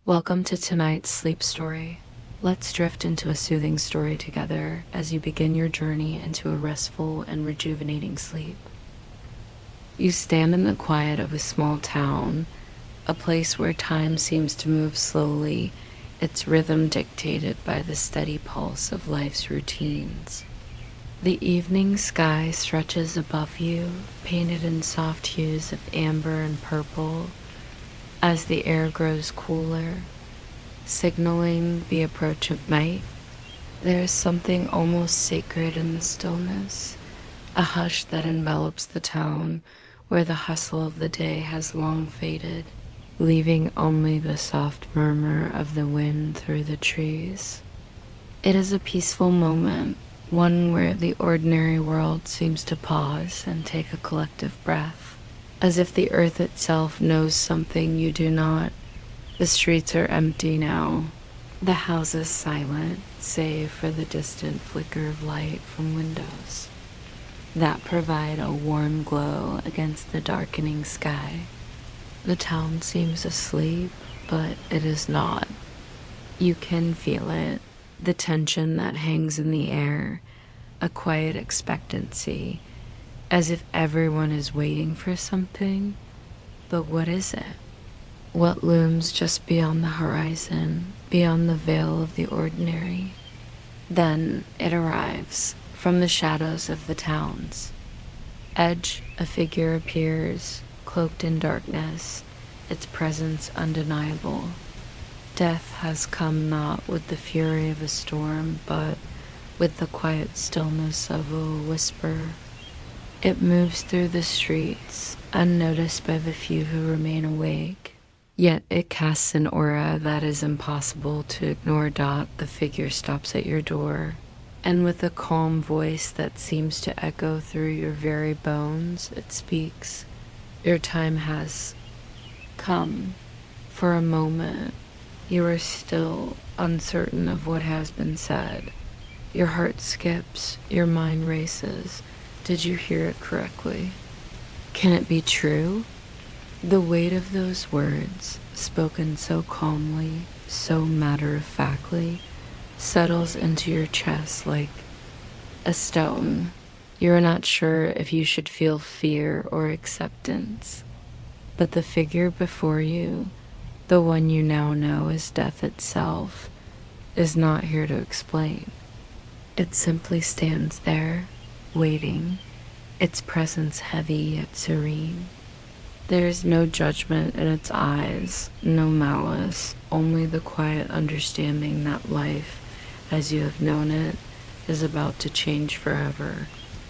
Welcome to tonight's sleep story. Let's drift into a soothing story together as you begin your journey into a restful and rejuvenating sleep. You stand in the quiet of a small town, a place where time seems to move slowly, its rhythm dictated by the steady pulse of life's routines. The evening sky stretches above you, painted in soft hues of amber and purple, as the air grows cooler, signaling the approach of night. There is something almost sacred in the stillness, a hush that envelops the town where the hustle of the day has long faded, leaving only the soft murmur of the wind through the trees. It is a peaceful moment, one where the ordinary world seems to pause and take a collective breath, as if the earth itself knows something you do not. The streets are empty now, the houses silent, save for the distant flicker of light from windows that provide a warm glow against the darkening sky. The town seems asleep, but it is not. You can feel it, the tension that hangs in the air, a quiet expectancy, as if everyone is waiting for something. But what is it? What looms just beyond the horizon, beyond the veil of the ordinary? Then it arrives, from the shadows of the town's edge. A figure appears, cloaked in darkness, its presence undeniable. Death has come not with the fury of a storm, but with the quiet stillness of a whisper. It moves through the streets, unnoticed by the few who remain awake. Yet it casts an aura that is impossible to ignore. The figure stops at your door, and with a calm voice that seems to echo through your very bones, it speaks. Your time has come. For a moment, you are still uncertain of what has been said. Your heart skips, your mind races. Did you hear it correctly? Can it be true? The weight of those words, spoken so calmly, so matter-of-factly, settles into your chest like a stone. You're not sure if you should feel fear or acceptance. But the figure before you, the one you now know as death itself, is not here to explain. It simply stands there, waiting, its presence heavy yet serene. There is no judgment in its eyes, no malice, only the quiet understanding that life, as you have known it, is about to change forever.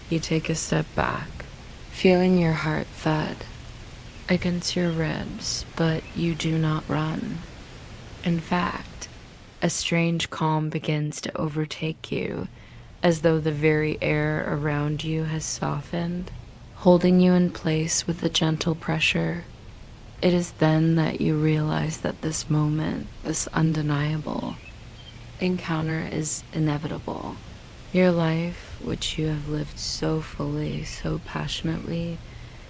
You take a step back, feeling your heart thud against your ribs, but you do not run. In fact, a strange calm begins to overtake you, as though the very air around you has softened, holding you in place with a gentle pressure. It is then that you realize that this moment, this undeniable encounter, is inevitable. Your life, which you have lived so fully, so passionately,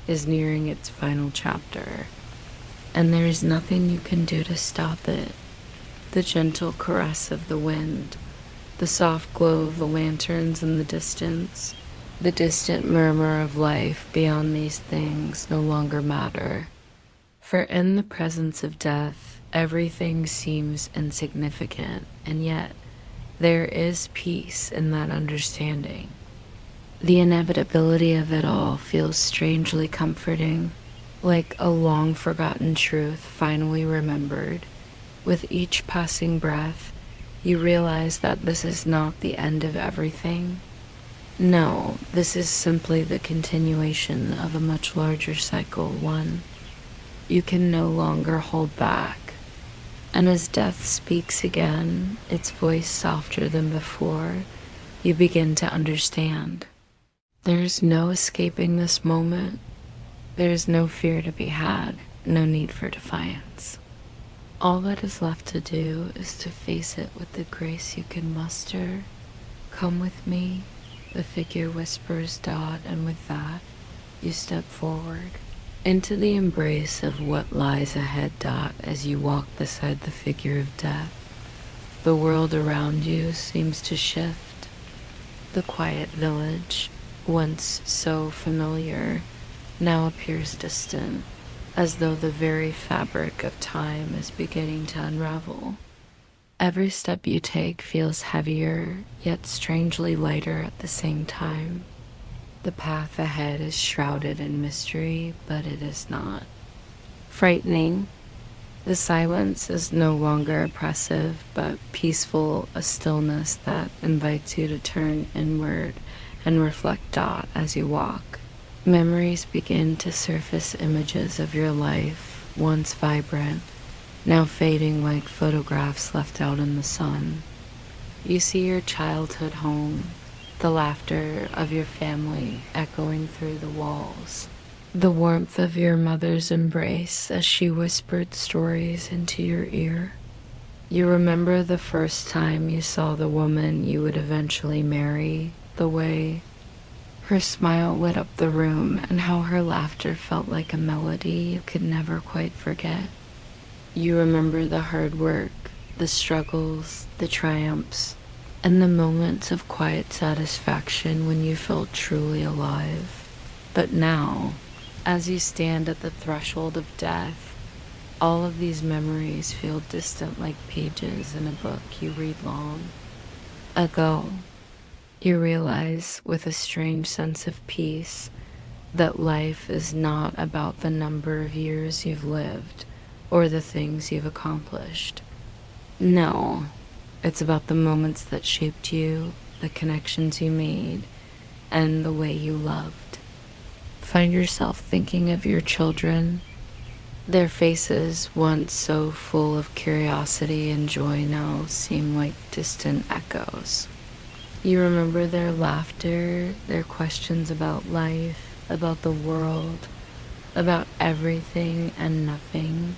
is nearing its final chapter, and there is nothing you can do to stop it. The gentle caress of the wind, the soft glow of the lanterns in the distance, the distant murmur of life beyond these things no longer matter. For in the presence of death, everything seems insignificant, and yet there is peace in that understanding. The inevitability of it all feels strangely comforting, like a long-forgotten truth finally remembered. With each passing breath, you realize that this is not the end of everything. No, this is simply the continuation of a much larger cycle, one you can no longer hold back. And as death speaks again, its voice softer than before, you begin to understand. There is no escaping this moment. There is no fear to be had, no need for defiance. All that is left to do is to face it with the grace you can muster. Come with me, the figure whispers. And with that, you step forward, into the embrace of what lies ahead. As you walk beside the figure of death, the world around you seems to shift. The quiet village, once so familiar, now appears distant, as though the very fabric of time is beginning to unravel. Every step you take feels heavier, yet strangely lighter at the same time. The path ahead is shrouded in mystery, but it is not frightening. The silence is no longer oppressive, but peaceful, a stillness that invites you to turn inward and reflect. As you walk, memories begin to surface, images of your life, once vibrant, now fading like photographs left out in the sun. You see your childhood home, the laughter of your family echoing through the walls, the warmth of your mother's embrace as she whispered stories into your ear. You remember the first time you saw the woman you would eventually marry, the way her smile lit up the room, and how her laughter felt like a melody you could never quite forget. You remember the hard work, the struggles, the triumphs, and the moments of quiet satisfaction when you felt truly alive. But now, as you stand at the threshold of death, all of these memories feel distant, like pages in a book you read long ago. You realize with a strange sense of peace that life is not about the number of years you've lived or the things you've accomplished. No, it's about the moments that shaped you, the connections you made, and the way you loved. Find yourself thinking of your children. Their faces, once so full of curiosity and joy, now seem like distant echoes. You remember their laughter, their questions about life, about the world, about everything and nothing.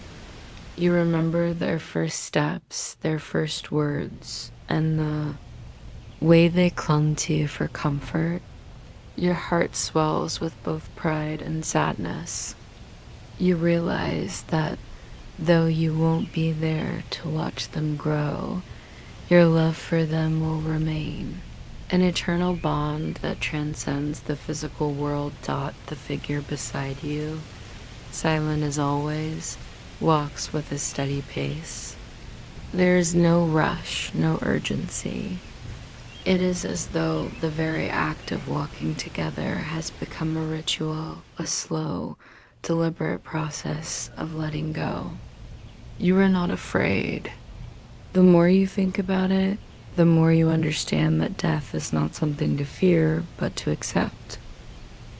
You remember their first steps, their first words, and the way they clung to you for comfort. Your heart swells with both pride and sadness. You realize that though you won't be there to watch them grow, your love for them will remain. An eternal bond that transcends the physical world. The figure beside you, silent as always, walks with a steady pace. There is no rush, no urgency. It is as though the very act of walking together has become a ritual, a slow, deliberate process of letting go. You are not afraid. The more you think about it, the more you understand that death is not something to fear, but to accept.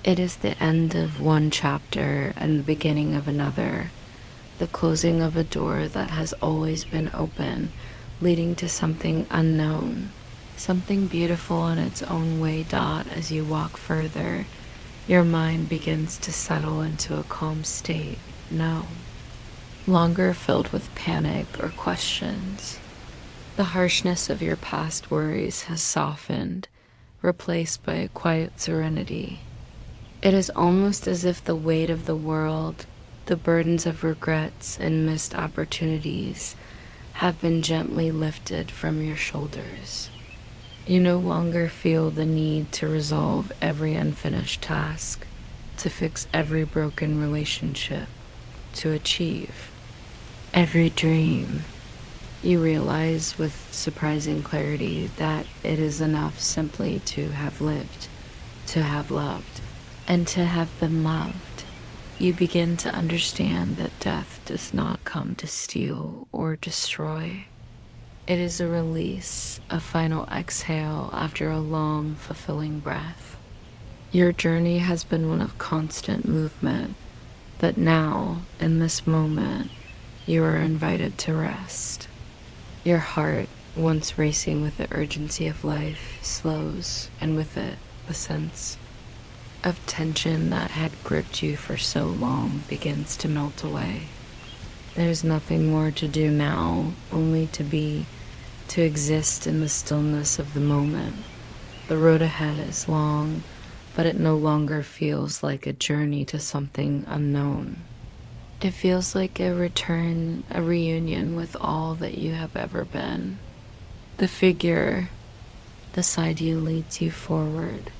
It is the end of one chapter and the beginning of another, the closing of a door that has always been open, leading to something unknown, something beautiful in its own way. As you walk further, your mind begins to settle into a calm state, no longer filled with panic or questions. The harshness of your past worries has softened, replaced by a quiet serenity. It is almost as if the weight of the world, the burdens of regrets and missed opportunities, have been gently lifted from your shoulders. You no longer feel the need to resolve every unfinished task, to fix every broken relationship, to achieve every dream. You realize with surprising clarity that it is enough simply to have lived, to have loved, and to have been loved. You begin to understand that death does not come to steal or destroy. It is a release, a final exhale after a long, fulfilling breath. Your journey has been one of constant movement, but now, in this moment, you are invited to rest. Your heart, once racing with the urgency of life, slows, and with it, the sense of tension that had gripped you for so long begins to melt away. There's nothing more to do now, only to be, to exist in the stillness of the moment. The road ahead is long, but it no longer feels like a journey to something unknown. It feels like a return, a reunion with all that you have ever been. The figure beside you leads you forward,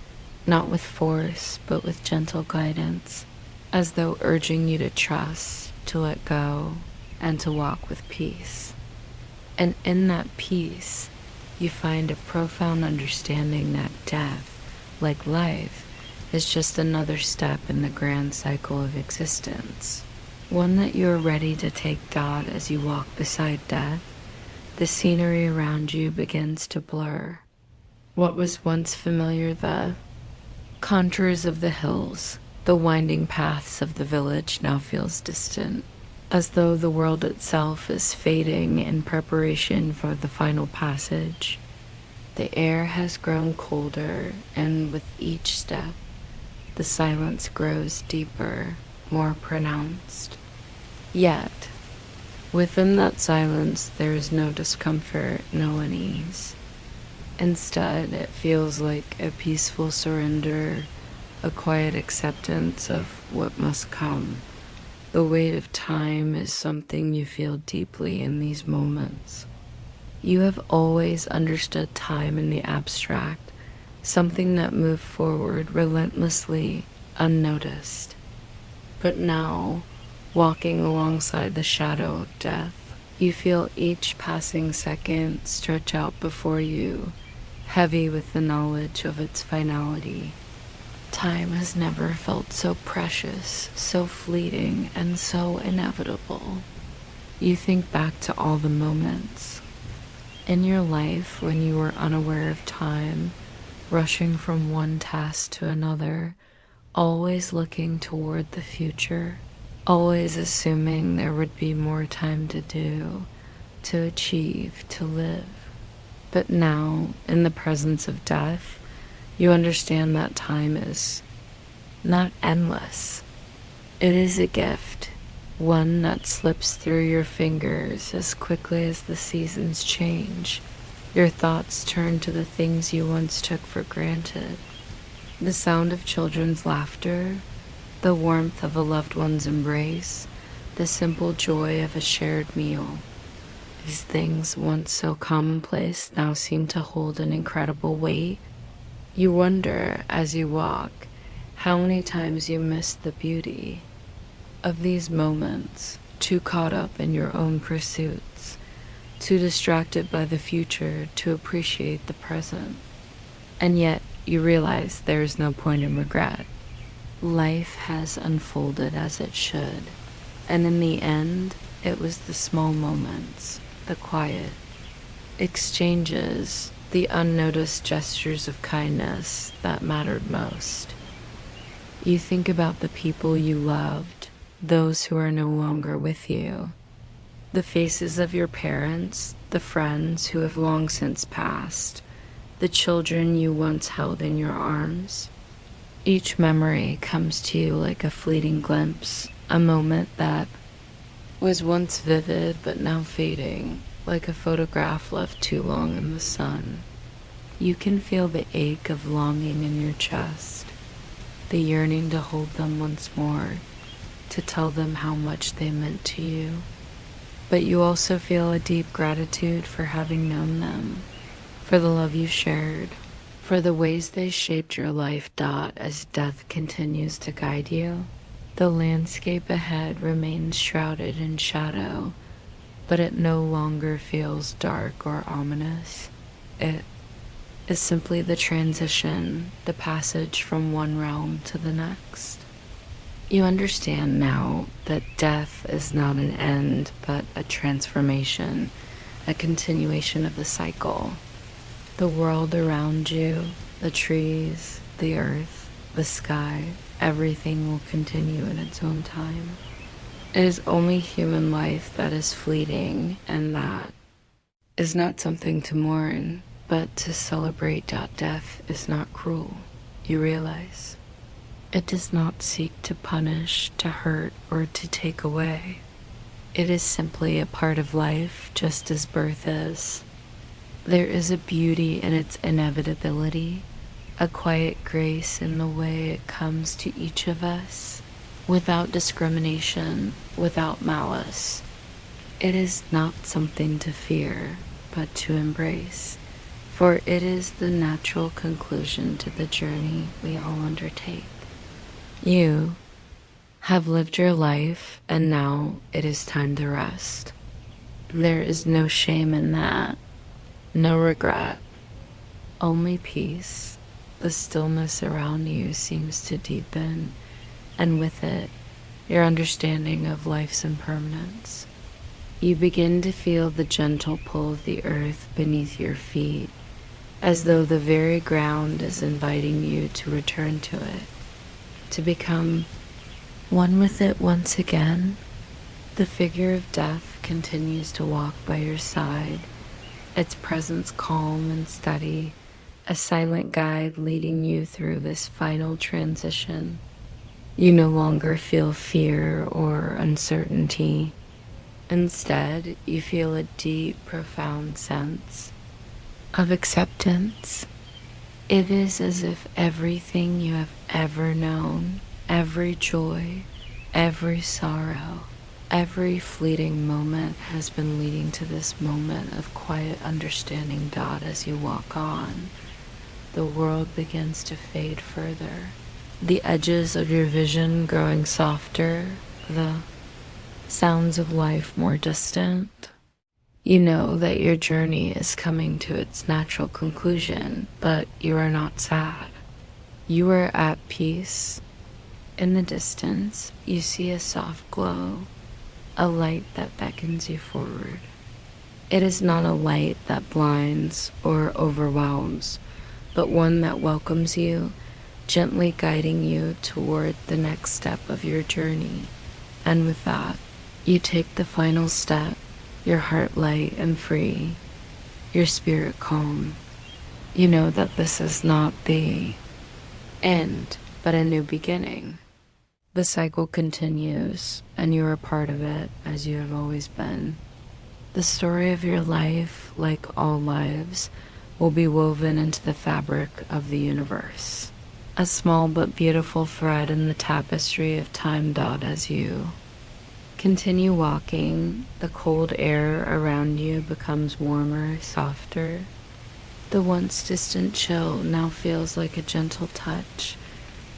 not with force, but with gentle guidance, as though urging you to trust, to let go, and to walk with peace. And in that peace, you find a profound understanding that death, like life, is just another step in the grand cycle of existence. One that you are ready to take God as you walk beside death. The scenery around you begins to blur. What was once familiar, the contours of the hills, the winding paths of the village, now feels distant, as though the world itself is fading in preparation for the final passage. The air has grown colder, and with each step, the silence grows deeper, more pronounced. Yet, within that silence, there is no discomfort, no unease. Instead, it feels like a peaceful surrender, a quiet acceptance of what must come. The weight of time is something you feel deeply in these moments. You have always understood time in the abstract, something that moved forward relentlessly, unnoticed. But now, walking alongside the shadow of death, you feel each passing second stretch out before you, heavy with the knowledge of its finality. Time has never felt so precious, so fleeting, and so inevitable. You think back to all the moments in your life when you were unaware of time, rushing from one task to another, always looking toward the future, always assuming there would be more time to do, to achieve, to live. But now, in the presence of death, you understand that time is not endless. It is a gift, one that slips through your fingers as quickly as the seasons change. Your thoughts turn to the things you once took for granted. The sound of children's laughter, the warmth of a loved one's embrace, the simple joy of a shared meal. These things, once so commonplace, now seem to hold an incredible weight. You wonder, as you walk, how many times you missed the beauty of these moments, too caught up in your own pursuits, too distracted by the future to appreciate the present. And yet, you realize there is no point in regret. Life has unfolded as it should, and in the end, it was the small moments, the quiet exchanges, the unnoticed gestures of kindness that mattered most. You think about the people you loved, those who are no longer with you, the faces of your parents, the friends who have long since passed, the children you once held in your arms. Each memory comes to you like a fleeting glimpse, a moment that was once vivid but now fading, like a photograph left too long in the sun. You can feel the ache of longing in your chest, the yearning to hold them once more, to tell them how much they meant to you. But you also feel a deep gratitude for having known them, for the love you shared, for the ways they shaped your life. As death continues to guide you, the landscape ahead remains shrouded in shadow, but it no longer feels dark or ominous. It is simply the transition, the passage from one realm to the next. You understand now that death is not an end, but a transformation, a continuation of the cycle. The world around you, the trees, the earth, the sky, everything will continue in its own time. It is only human life that is fleeting, and that is not something to mourn, but to celebrate. Death is not cruel, you realize. It does not seek to punish, to hurt, or to take away. It is simply a part of life, just as birth is. There is a beauty in its inevitability, a quiet grace in the way it comes to each of us, without discrimination, without malice. It is not something to fear, but to embrace, for it is the natural conclusion to the journey we all undertake. You have lived your life, and now it is time to rest. There is no shame in that, no regret, only peace. The stillness around you seems to deepen, and with it, your understanding of life's impermanence. You begin to feel the gentle pull of the earth beneath your feet, as though the very ground is inviting you to return to it, to become one with it once again. The figure of death continues to walk by your side, its presence calm and steady, a silent guide leading you through this final transition. You no longer feel fear or uncertainty. Instead, you feel a deep, profound sense of acceptance. It is as if everything you have ever known, every joy, every sorrow, every fleeting moment has been leading to this moment of quiet understanding. As you walk on, the world begins to fade further, the edges of your vision growing softer, the sounds of life more distant. You know that your journey is coming to its natural conclusion, but you are not sad. You are at peace. In the distance, you see a soft glow, a light that beckons you forward. It is not a light that blinds or overwhelms, but one that welcomes you, gently guiding you toward the next step of your journey. And with that, you take the final step, your heart light and free, your spirit calm. You know that this is not the end, but a new beginning. The cycle continues, and you are part of it as you have always been. The story of your life, like all lives, will be woven into the fabric of the universe. A small but beautiful thread in the tapestry of time. As you continue walking, the cold air around you becomes warmer, softer. The once distant chill now feels like a gentle touch,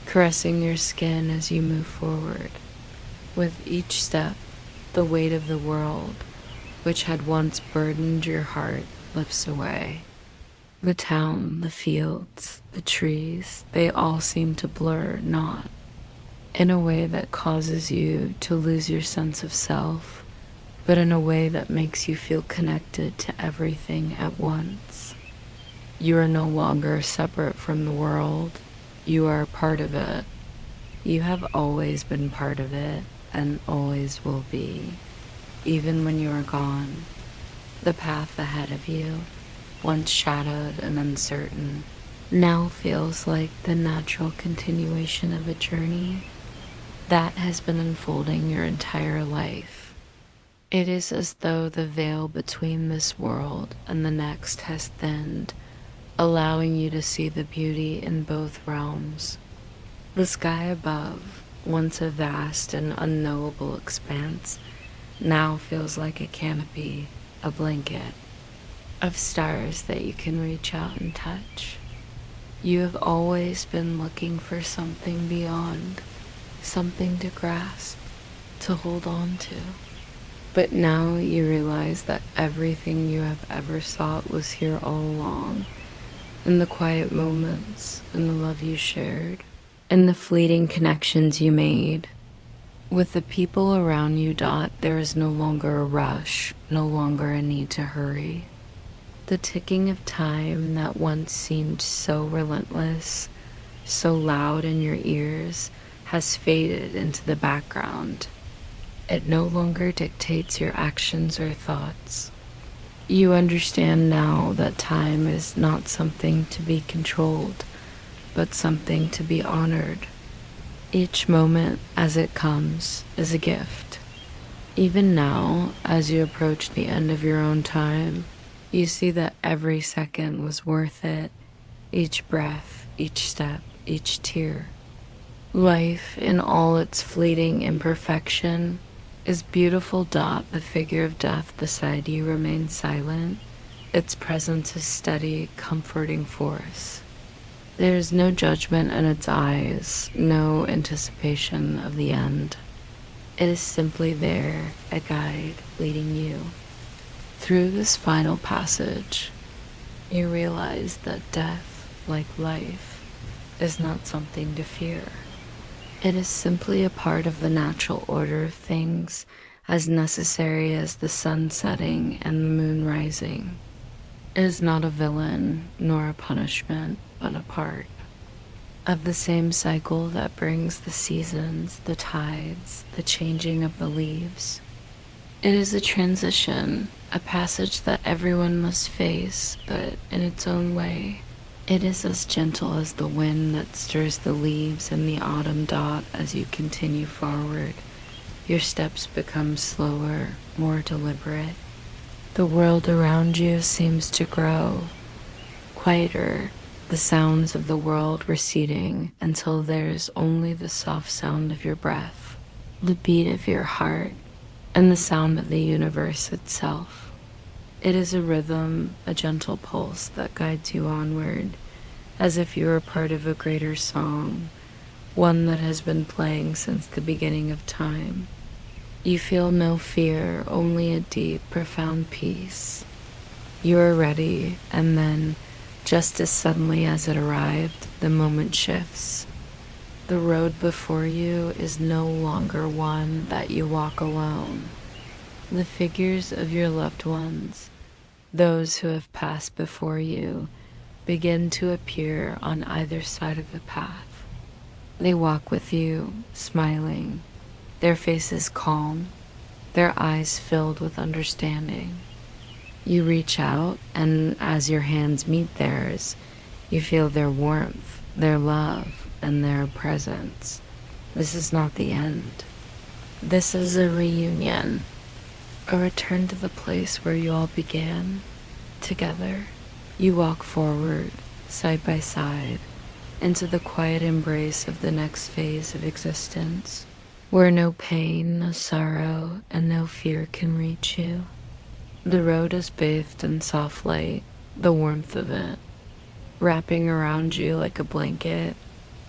caressing your skin as you move forward. With each step, the weight of the world, which had once burdened your heart, lifts away. The town, the fields, the trees, they all seem to blur, not in a way that causes you to lose your sense of self, but in a way that makes you feel connected to everything at once. You are no longer separate from the world. You are a part of it. You have always been part of it and always will be, even when you are gone. The path ahead of you, once shadowed and uncertain, now feels like the natural continuation of a journey that has been unfolding your entire life. It is as though the veil between this world and the next has thinned, allowing you to see the beauty in both realms. The sky above, once a vast and unknowable expanse, now feels like a canopy, a blanket of stars that you can reach out and touch. You have always been looking for something beyond, something to grasp, to hold on to. But now you realize that everything you have ever sought was here all along, in the quiet moments, in the love you shared, in the fleeting connections you made. With the people around you, there is no longer a rush, no longer a need to hurry. The ticking of time that once seemed so relentless, so loud in your ears, has faded into the background. It no longer dictates your actions or thoughts. You understand now that time is not something to be controlled, but something to be honored. Each moment as it comes is a gift. Even now, as you approach the end of your own time, you see that every second was worth it. Each breath, each step, each tear. Life, in all its fleeting imperfection, is beautiful. The figure of death beside you remains silent. Its presence is steady, comforting force. There is no judgment in its eyes, no anticipation of the end. It is simply there, a guide leading you. Through this final passage, you realize that death, like life, is not something to fear. It is simply a part of the natural order of things, as necessary as the sun setting and the moon rising. It is not a villain nor a punishment, but a part of the same cycle that brings the seasons, the tides, the changing of the leaves. It is a transition, a passage that everyone must face, but in its own way. It is as gentle as the wind that stirs the leaves in the autumn dot as you continue forward. Your steps become slower, more deliberate. The world around you seems to grow quieter, the sounds of the world receding until there's only the soft sound of your breath, the beat of your heart, and the sound of the universe itself. It is a rhythm, a gentle pulse that guides you onward, as if you were part of a greater song, one that has been playing since the beginning of time. You feel no fear, only a deep, profound peace. You are ready, and then, just as suddenly as it arrived, the moment shifts. The road before you is no longer one that you walk alone. The figures of your loved ones, those who have passed before you, begin to appear on either side of the path. They walk with you, smiling, their faces calm, their eyes filled with understanding. You reach out, and as your hands meet theirs, you feel their warmth, their love, and their presence. This is not the end. This is a reunion, a return to the place where you all began. Together, you walk forward, side by side, into the quiet embrace of the next phase of existence, where no pain, no sorrow, and no fear can reach you. The road is bathed in soft light, the warmth of it, wrapping around you like a blanket,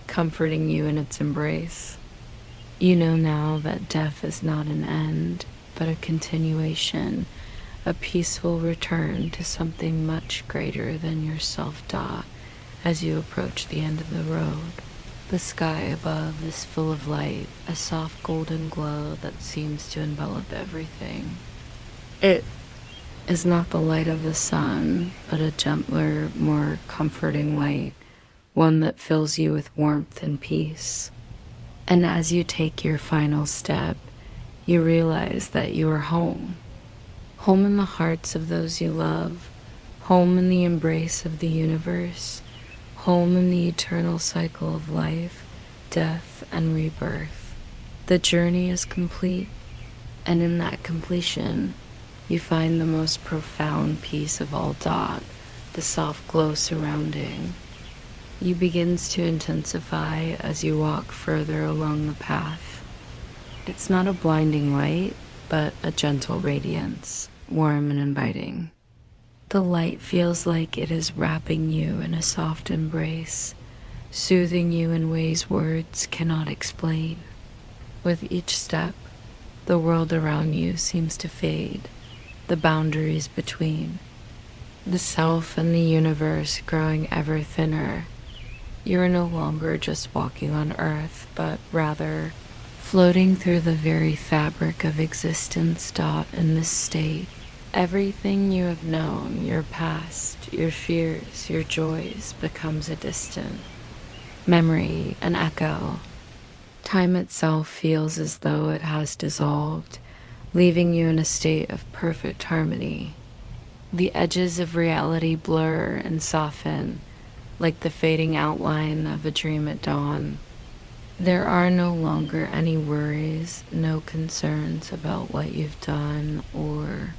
comforting you in its embrace. You know now that death is not an end, but a continuation, a peaceful return to something much greater than yourself. As you approach the end of the road, the sky above is full of light, a soft golden glow that seems to envelop everything. It is not the light of the sun, but a gentler, more comforting light, one that fills you with warmth and peace. And as you take your final step, you realize that you are home. Home in the hearts of those you love, home in the embrace of the universe, home in the eternal cycle of life, death, and rebirth. The journey is complete, and in that completion, you find the most profound peace of all. The soft glow surrounding you begins to intensify as you walk further along the path. It's not a blinding light, but a gentle radiance, warm and inviting. The light feels like it is wrapping you in a soft embrace, soothing you in ways words cannot explain. With each step, the world around you seems to fade, the boundaries between, the self and the universe growing ever thinner. You are no longer just walking on earth, but rather floating through the very fabric of existence. In this state, everything you have known, your past, your fears, your joys, becomes a distant memory, an echo. Time itself feels as though it has dissolved, leaving you in a state of perfect harmony. The edges of reality blur and soften, like the fading outline of a dream at dawn. There are no longer any worries, no concerns about what you've done or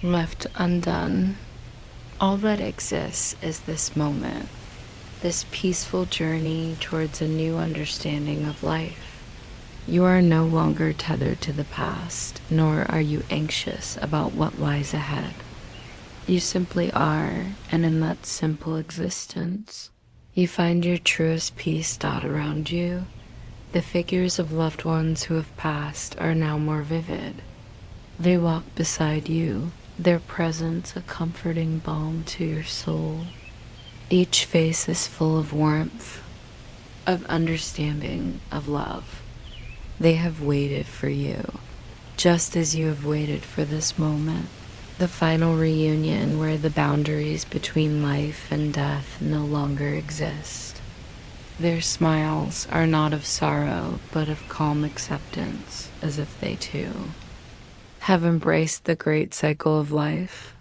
left undone. All that exists is this moment, this peaceful journey towards a new understanding of life. You are no longer tethered to the past, nor are you anxious about what lies ahead. You simply are, and in that simple existence, you find your truest peace dot around you. The figures of loved ones who have passed are now more vivid. They walk beside you, their presence a comforting balm to your soul. Each face is full of warmth, of understanding, of love. They have waited for you, just as you have waited for this moment. The final reunion where the boundaries between life and death no longer exist. Their smiles are not of sorrow, but of calm acceptance, as if they too have embraced the great cycle of life.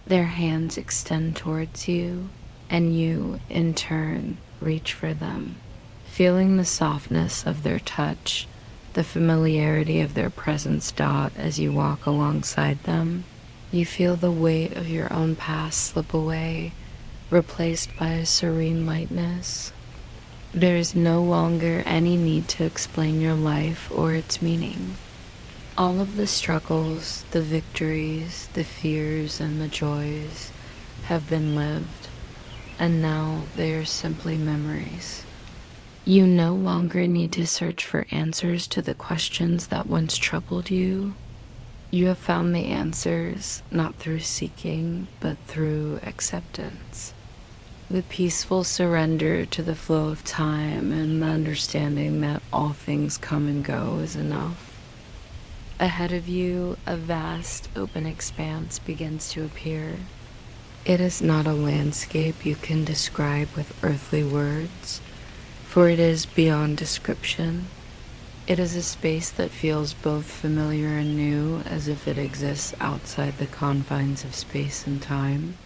Their hands extend towards you, and you, in turn, reach for them, feeling the softness of their touch, the familiarity of their presence dot as you walk alongside them. You feel the weight of your own past slip away, replaced by a serene lightness. There is no longer any need to explain your life or its meaning. All of the struggles, the victories, the fears, and the joys have been lived, and now they are simply memories. You no longer need to search for answers to the questions that once troubled you. You have found the answers, not through seeking, but through acceptance. The peaceful surrender to the flow of time and the understanding that all things come and go is enough. Ahead of you, a vast, open expanse begins to appear. It is not a landscape you can describe with earthly words, for it is beyond description. It is a space that feels both familiar and new, as if it exists outside the confines of space and time.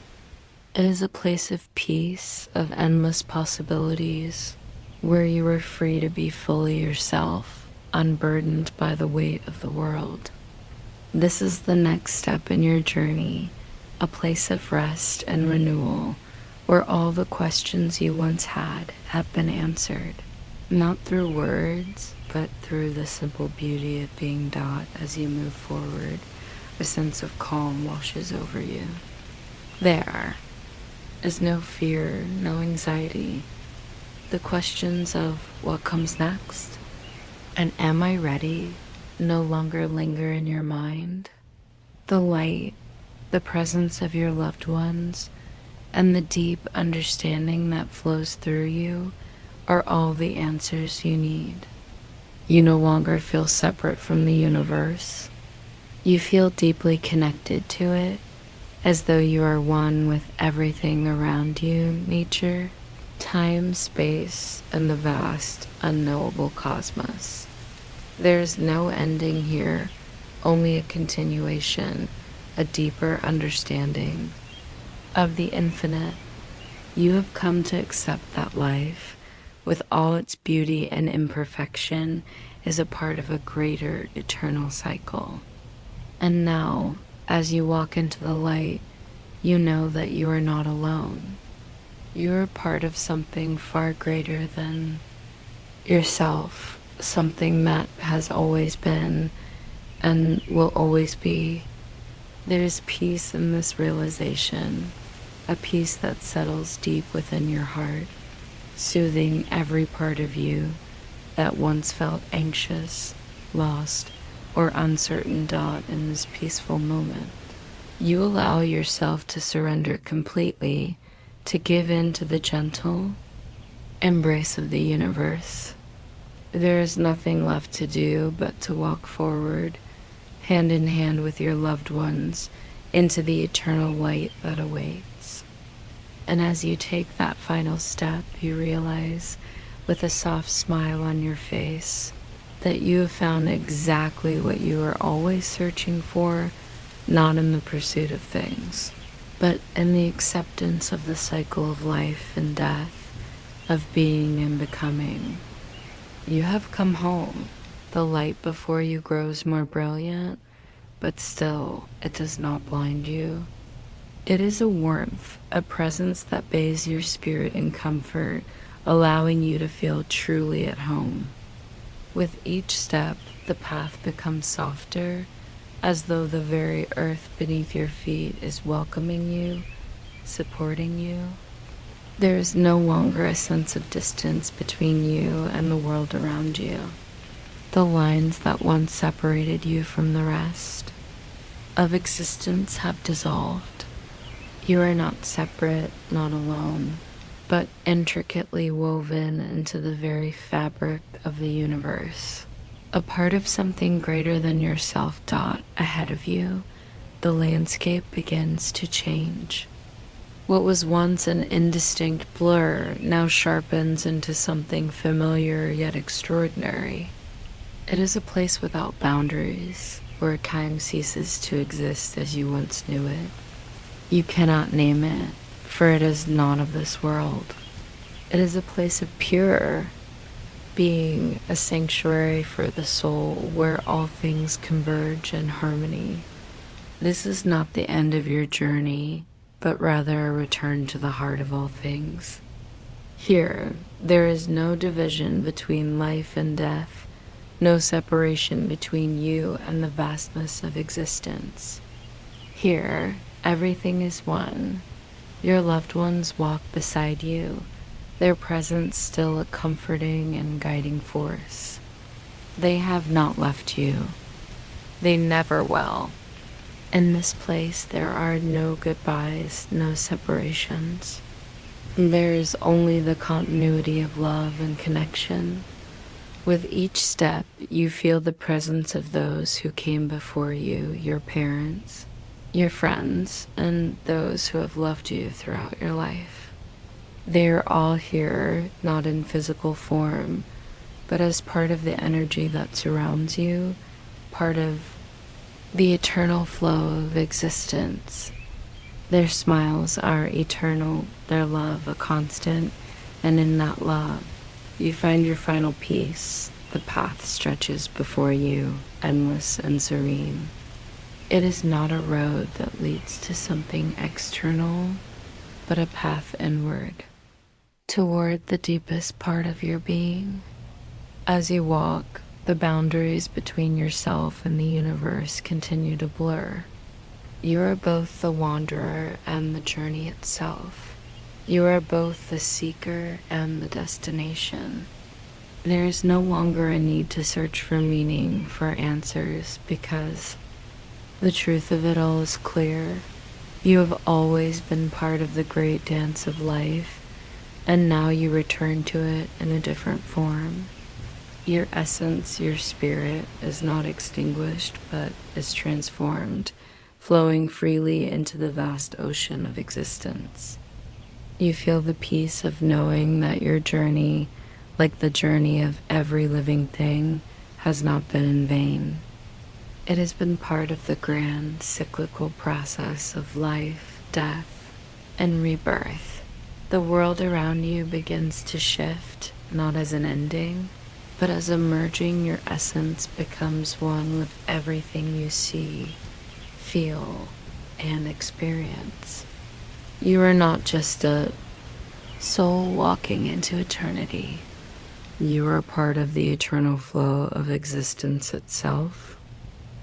It is a place of peace, of endless possibilities, where you are free to be fully yourself, unburdened by the weight of the world. This is the next step in your journey, a place of rest and renewal, where all the questions you once had have been answered, not through words, but through the simple beauty of being dot as you move forward. A sense of calm washes over you. There is no fear, no anxiety. The questions of what comes next and am I ready no longer linger in your mind. The light, the presence of your loved ones, and the deep understanding that flows through you are all the answers you need. You no longer feel separate from the universe. You feel deeply connected to it, as though you are one with everything around you, nature, time, space, and the vast, unknowable cosmos. There is no ending here, only a continuation, a deeper understanding of the infinite. You have come to accept that life, with all its beauty and imperfection, is a part of a greater eternal cycle. And now, as you walk into the light, you know that you are not alone. You are part of something far greater than yourself, something that has always been and will always be. There is peace in this realization, a peace that settles deep within your heart, soothing every part of you that once felt anxious, lost, or uncertain dot in this peaceful moment. You allow yourself to surrender completely, to give in to the gentle embrace of the universe. There is nothing left to do but to walk forward, hand in hand with your loved ones, into the eternal light that awaits. And as you take that final step, you realize, with a soft smile on your face, that you have found exactly what you are always searching for, not in the pursuit of things, but in the acceptance of the cycle of life and death, of being and becoming. You have come home. The light before you grows more brilliant, but still it does not blind you. It is a warmth, a presence that bathes your spirit in comfort, allowing you to feel truly at home. With each step, the path becomes softer, as though the very earth beneath your feet is welcoming you, supporting you. There is no longer a sense of distance between you and the world around you. The lines that once separated you from the rest of existence have dissolved. You are not separate, not alone, but intricately woven into the very fabric of the universe. A part of something greater than yourself. Ahead of you, the landscape begins to change. What was once an indistinct blur now sharpens into something familiar yet extraordinary. It is a place without boundaries, where time ceases to exist as you once knew it. You cannot name it, for it is not of this world. It is a place of pure being, a sanctuary for the soul where all things converge in harmony. This is not the end of your journey, but rather a return to the heart of all things. Here, there is no division between life and death, no separation between you and the vastness of existence. Here, everything is one. Your loved ones walk beside you, their presence still a comforting and guiding force. They have not left you. They never will. In this place, there are no goodbyes, no separations. There is only the continuity of love and connection. With each step, you feel the presence of those who came before you, your parents, your friends, and those who have loved you throughout your life. They are all here, not in physical form, but as part of the energy that surrounds you, part of the eternal flow of existence. Their smiles are eternal, their love a constant, and in that love, you find your final peace. The path stretches before you, endless and serene. It is not a road that leads to something external, but a path inward, toward the deepest part of your being. As you walk, the boundaries between yourself and the universe continue to blur. You are both the wanderer and the journey itself. You are both the seeker and the destination. There is no longer a need to search for meaning, for answers, because the truth of it all is clear. You have always been part of the great dance of life, and now you return to it in a different form. Your essence, your spirit, is not extinguished, but is transformed, flowing freely into the vast ocean of existence. You feel the peace of knowing that your journey, like the journey of every living thing, has not been in vain. It has been part of the grand cyclical process of life, death, and rebirth. The world around you begins to shift, not as an ending, but as a merging. Your essence becomes one with everything you see, feel, and experience. You are not just a soul walking into eternity. You are part of the eternal flow of existence itself.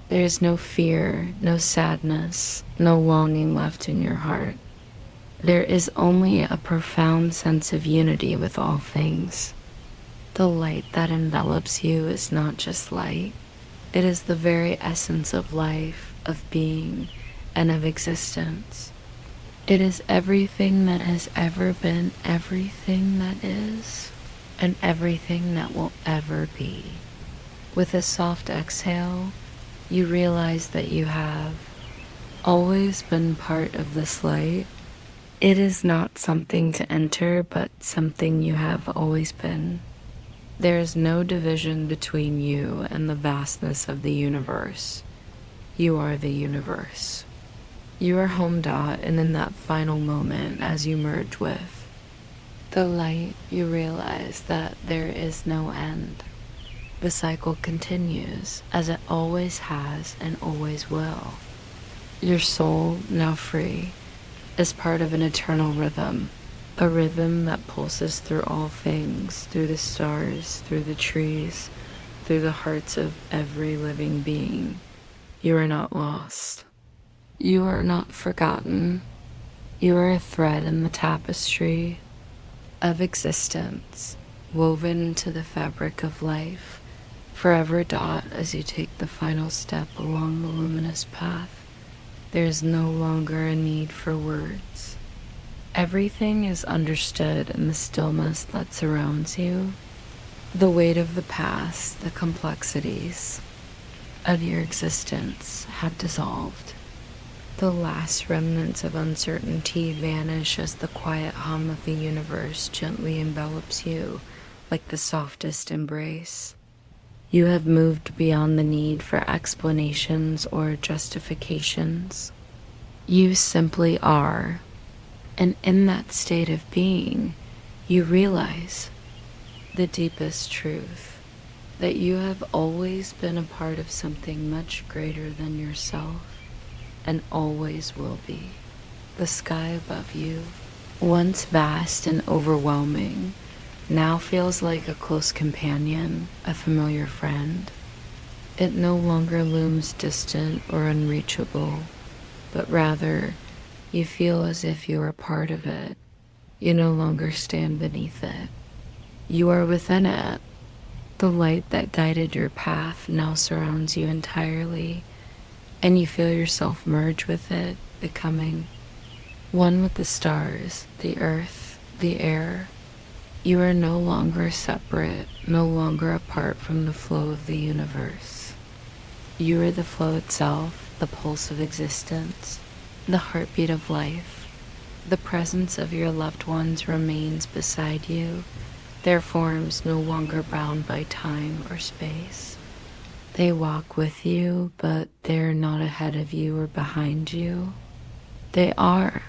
There is no fear, no sadness, no longing left in your heart. There is only a profound sense of unity with all things. The light that envelops you is not just light. It is the very essence of life, of being, and of existence. It is everything that has ever been, everything that is, and everything that will ever be. With a soft exhale, you realize that you have always been part of this light. It is not something to enter, but something you have always been. There is no division between you and the vastness of the universe. You are the universe. You are home. And in that final moment, as you merge with the light, you realize that there is no end. The cycle continues, as it always has and always will. Your soul, now free, is part of an eternal rhythm, a rhythm that pulses through all things, through the stars, through the trees, through the hearts of every living being. You are not lost. You are not forgotten. You are a thread in the tapestry of existence, woven into the fabric of life, forever dot as you take the final step along the luminous path. There is no longer a need for words. Everything is understood in the stillness that surrounds you. The weight of the past, the complexities of your existence have dissolved. The last remnants of uncertainty vanish as the quiet hum of the universe gently envelops you like the softest embrace. You have moved beyond the need for explanations or justifications. You simply are, and in that state of being, you realize the deepest truth, that you have always been a part of something much greater than yourself, and always will be. The sky above you, once vast and overwhelming, now feels like a close companion, a familiar friend. It no longer looms distant or unreachable, but rather you feel as if you are part of it. You no longer stand beneath it. You are within it. The light that guided your path now surrounds you entirely, and you feel yourself merge with it, becoming one with the stars, the earth, the air. You are no longer separate, no longer apart from the flow of the universe. You are the flow itself, the pulse of existence, the heartbeat of life. The presence of your loved ones remains beside you, their forms no longer bound by time or space. They walk with you, but they're not ahead of you or behind you. They are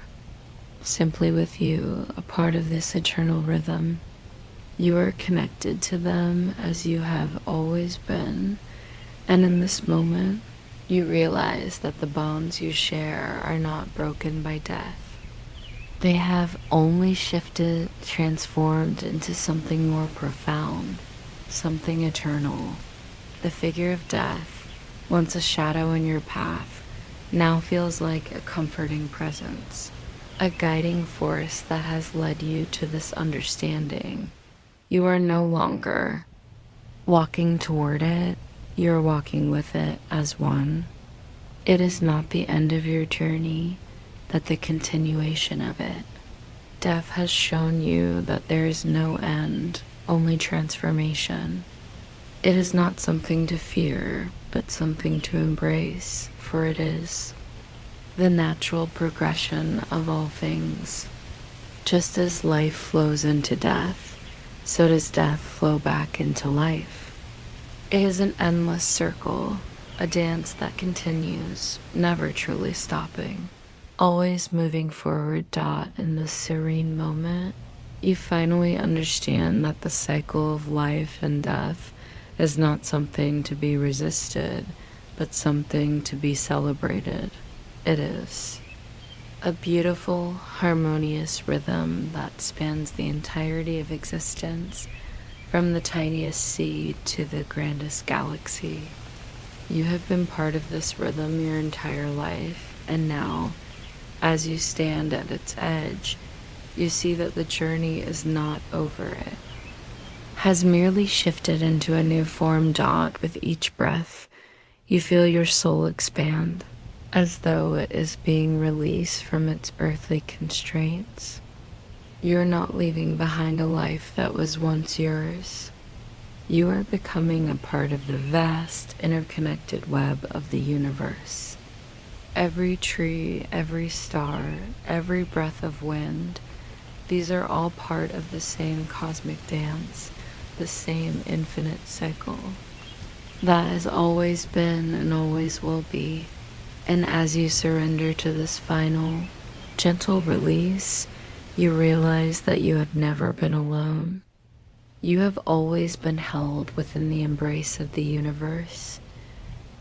simply with you, a part of this eternal rhythm. You are connected to them as you have always been, and in this moment, you realize that the bonds you share are not broken by death. They have only shifted, transformed into something more profound, something eternal. The figure of death, once a shadow in your path, now feels like a comforting presence, a guiding force that has led you to this understanding. You are no longer walking toward it, you are walking with it as one. It is not the end of your journey, but the continuation of it. Death has shown you that there is no end, only transformation. It is not something to fear, but something to embrace, for it is the natural progression of all things. Just as life flows into death, so does death flow back into life. It is an endless circle, a dance that continues, never truly stopping, always moving forward. In this serene moment, you finally understand that the cycle of life and death is not something to be resisted, but something to be celebrated. It is a beautiful, harmonious rhythm that spans the entirety of existence, from the tiniest seed to the grandest galaxy. You have been part of this rhythm your entire life, and now, as you stand at its edge, you see that the journey is not over. It has merely shifted into a new form. With each breath, you feel your soul expand, as though it is being released from its earthly constraints. You're not leaving behind a life that was once yours. You are becoming a part of the vast, interconnected web of the universe. Every tree, every star, every breath of wind, these are all part of the same cosmic dance, the same infinite cycle that has always been and always will be. And as you surrender to this final, gentle release, you realize that you have never been alone. You have always been held within the embrace of the universe,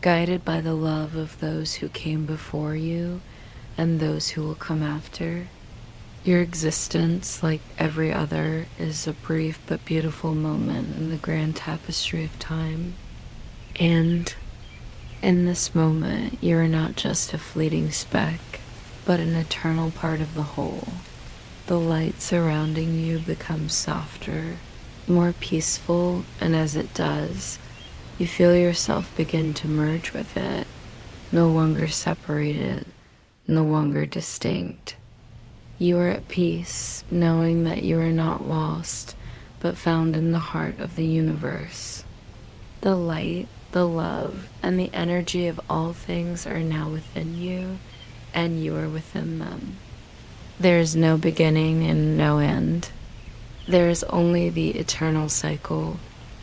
guided by the love of those who came before you, and those who will come after. Your existence, like every other, is a brief but beautiful moment in the grand tapestry of time. And in this moment, you are not just a fleeting speck, but an eternal part of the whole. The light surrounding you becomes softer, more peaceful, and as it does, you feel yourself begin to merge with it, no longer separated, no longer distinct. You are at peace, knowing that you are not lost, but found in the heart of the universe. The light, the love, and the energy of all things are now within you, and you are within them. There is no beginning and no end. There is only the eternal cycle,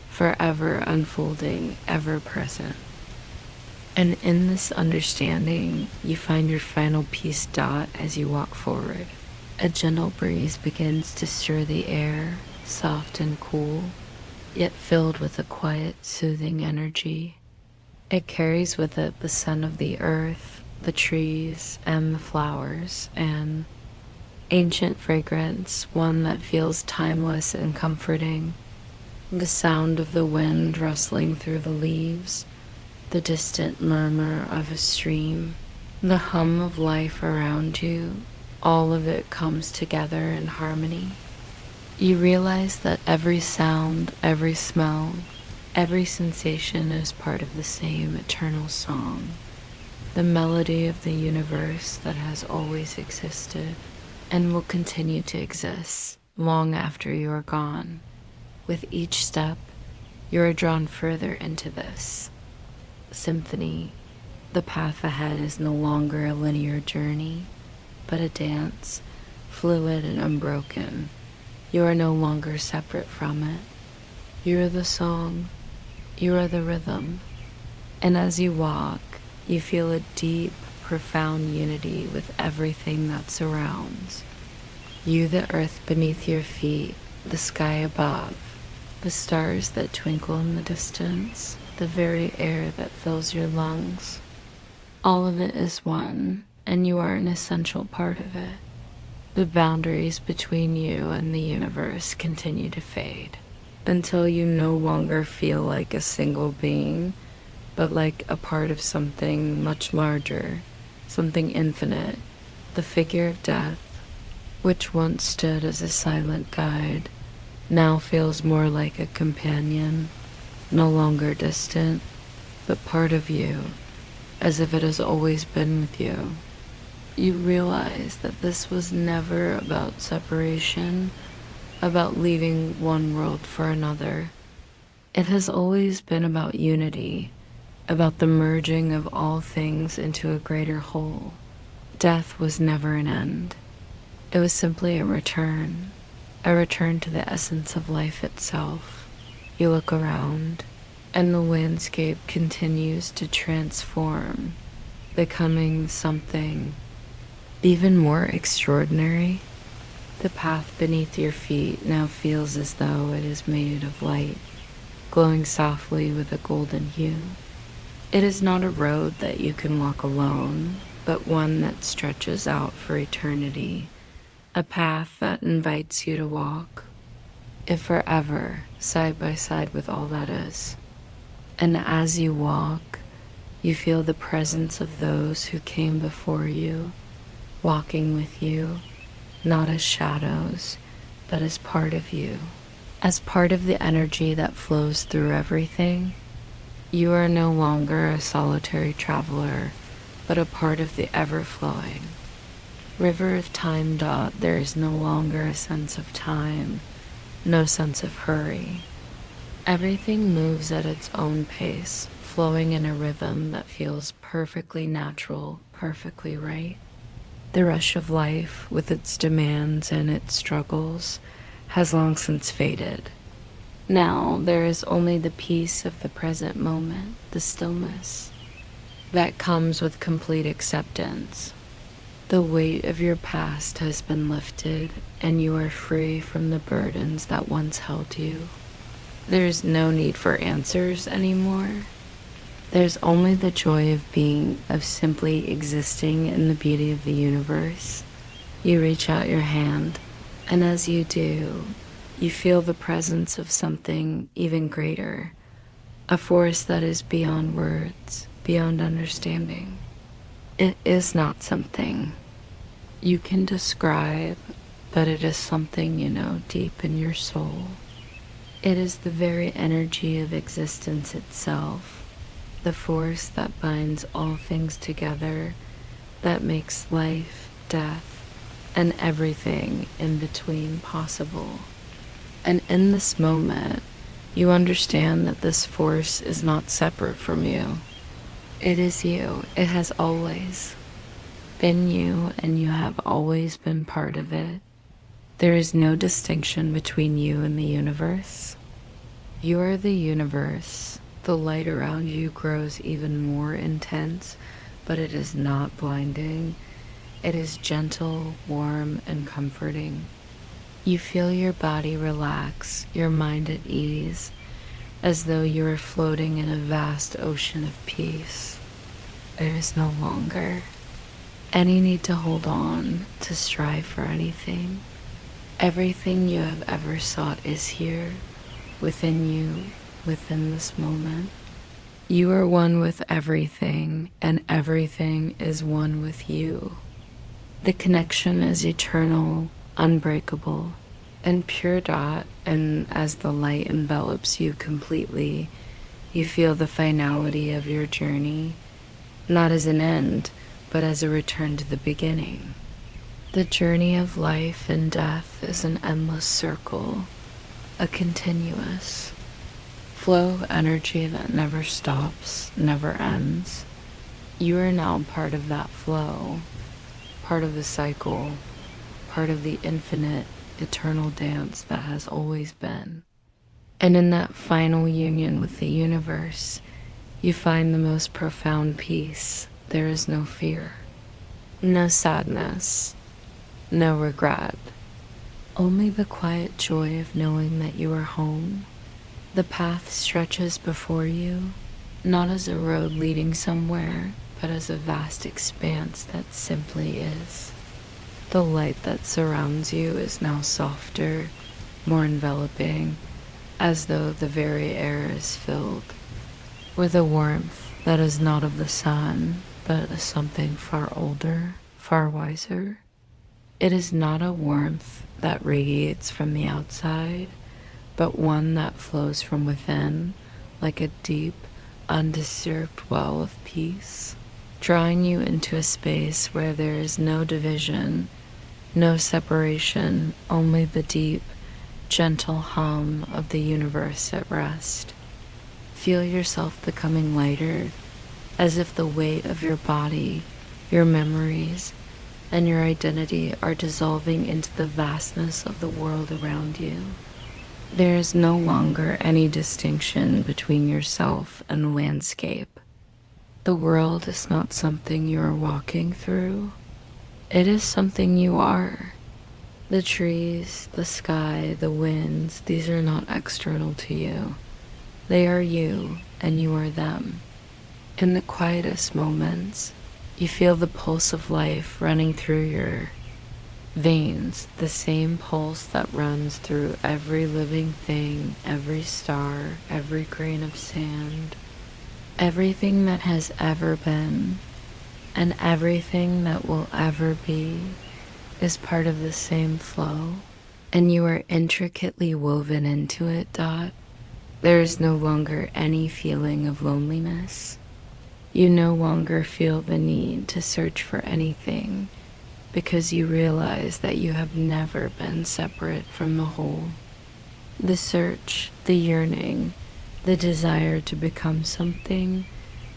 forever unfolding, ever present. And in this understanding, you find your final peace dot as you walk forward. A gentle breeze begins to stir the air, soft and cool, yet filled with a quiet, soothing energy. It carries with it the scent of the earth, the trees, and the flowers, and ancient fragrance, one that feels timeless and comforting. The sound of the wind rustling through the leaves, the distant murmur of a stream, the hum of life around you, all of it comes together in harmony. You realize that every sound, every smell, every sensation is part of the same eternal song, the melody of the universe that has always existed and will continue to exist long after you are gone. With each step, you are drawn further into this symphony. The path ahead is no longer a linear journey, but a dance, fluid and unbroken. You are no longer separate from it. You are the song, you are the rhythm, and as you walk, you feel a deep, profound unity with everything that surrounds you, the earth beneath your feet, the sky above, the stars that twinkle in the distance, the very air that fills your lungs. All of it is one, and you are an essential part of it. The boundaries between you and the universe continue to fade until you no longer feel like a single being, but like a part of something much larger, something infinite, the figure of death, which once stood as a silent guide, now feels more like a companion, no longer distant, but part of you, as if it has always been with you. You realize that this was never about separation, about leaving one world for another. It has always been about unity, about the merging of all things into a greater whole. Death was never an end. It was simply a return to the essence of life itself. You look around, and the landscape continues to transform, becoming something even more extraordinary. The path beneath your feet now feels as though it is made of light, glowing softly with a golden hue. It is not a road that you can walk alone, but one that stretches out for eternity, a path that invites you to walk, if forever, side by side with all that is. And as you walk, you feel the presence of those who came before you, walking with you, not as shadows, but as part of you, as part of the energy that flows through everything. You are no longer a solitary traveler, but a part of the ever-flowing river of time. There is no longer a sense of time, no sense of hurry. Everything moves at its own pace, flowing in a rhythm that feels perfectly natural, perfectly right. The rush of life, with its demands and its struggles, has long since faded. Now there is only the peace of the present moment, the stillness that comes with complete acceptance. The weight of your past has been lifted, and you are free from the burdens that once held you. There is no need for answers anymore. There's only the joy of being, of simply existing in the beauty of the universe. You reach out your hand, and as you do, you feel the presence of something even greater, a force that is beyond words, beyond understanding. It is not something you can describe, but it is something you know deep in your soul. It is the very energy of existence itself, the force that binds all things together, that makes life, death, and everything in between possible. And in this moment, you understand that this force is not separate from you. It is you. It has always been you, and you have always been part of it. There is no distinction between you and the universe. You are the universe. The light around you grows even more intense, but it is not blinding. It is gentle, warm, and comforting. You feel your body relax, your mind at ease, as though you are floating in a vast ocean of peace. There is no longer any need to hold on, to strive for anything. Everything you have ever sought is here, within you, within this moment. You are one with everything, and everything is one with you. The connection is eternal, unbreakable, and pure dot, and as the light envelops you completely, you feel the finality of your journey, not as an end, but as a return to the beginning. The journey of life and death is an endless circle, a continuous flow of energy that never stops, never ends. You are now part of that flow, part of the cycle, part of the infinite, eternal dance that has always been. And in that final union with the universe, you find the most profound peace. There is no fear, no sadness, no regret. Only the quiet joy of knowing that you are home. The path stretches before you, not as a road leading somewhere, but as a vast expanse that simply is. The light that surrounds you is now softer, more enveloping, as though the very air is filled with a warmth that is not of the sun, but of something far older, far wiser. It is not a warmth that radiates from the outside, but one that flows from within, like a deep, undisturbed well of peace, drawing you into a space where there is no division, no separation, only the deep, gentle hum of the universe at rest. Feel yourself becoming lighter, as if the weight of your body, your memories, and your identity are dissolving into the vastness of the world around you. There is no longer any distinction between yourself and the landscape. The world is not something you are walking through. It is something you are. The trees, the sky, the winds, these are not external to you. They are you, and you are them. In the quietest moments, you feel the pulse of life running through your veins, the same pulse that runs through every living thing, every star, every grain of sand, everything that has ever been, and everything that will ever be is part of the same flow, and you are intricately woven into it, Dot. There is no longer any feeling of loneliness. You no longer feel the need to search for anything, because you realize that you have never been separate from the whole. The search, the yearning, the desire to become something,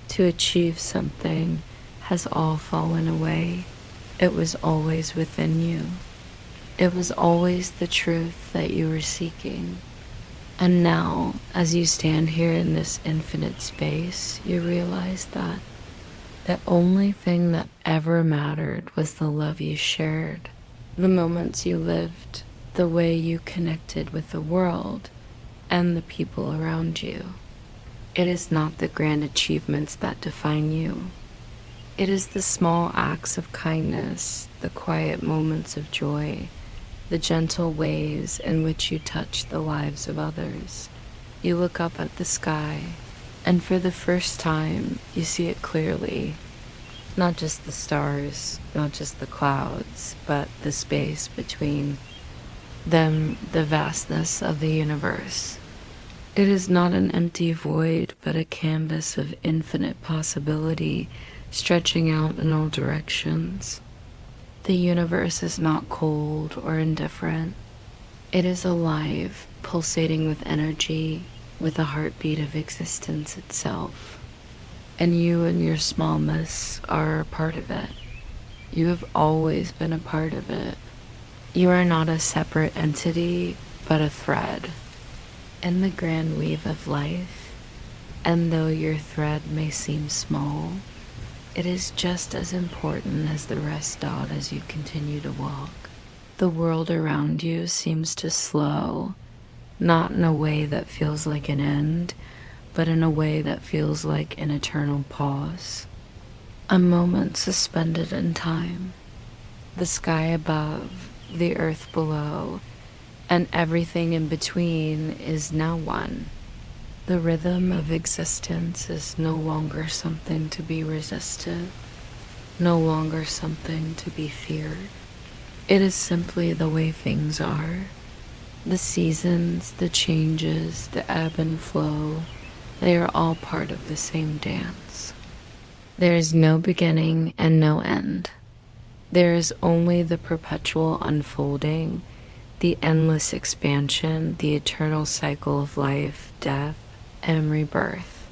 to achieve something, has all fallen away. It was always within you. It was always the truth that you were seeking. And now, as you stand here in this infinite space, you realize that the only thing that ever mattered was the love you shared, the moments you lived, the way you connected with the world and the people around you. It is not the grand achievements that define you. It is the small acts of kindness, the quiet moments of joy, the gentle ways in which you touch the lives of others. You look up at the sky, and for the first time, you see it clearly. Not just the stars, not just the clouds, but the space between them, the vastness of the universe. It is not an empty void, but a canvas of infinite possibility stretching out in all directions. The universe is not cold or indifferent. It is alive, pulsating with energy, with the heartbeat of existence itself. And you and your smallness are a part of it. You have always been a part of it. You are not a separate entity, but a thread in the grand weave of life. And though your thread may seem small, it is just as important as the rest dot as you continue to walk. The world around you seems to slow, not in a way that feels like an end, but in a way that feels like an eternal pause. A moment suspended in time. The sky above, the earth below, and everything in between is now one. The rhythm of existence is no longer something to be resisted, no longer something to be feared. It is simply the way things are. The seasons, the changes, the ebb and flow, they are all part of the same dance. There is no beginning and no end. There is only the perpetual unfolding, the endless expansion, the eternal cycle of life, death, and rebirth.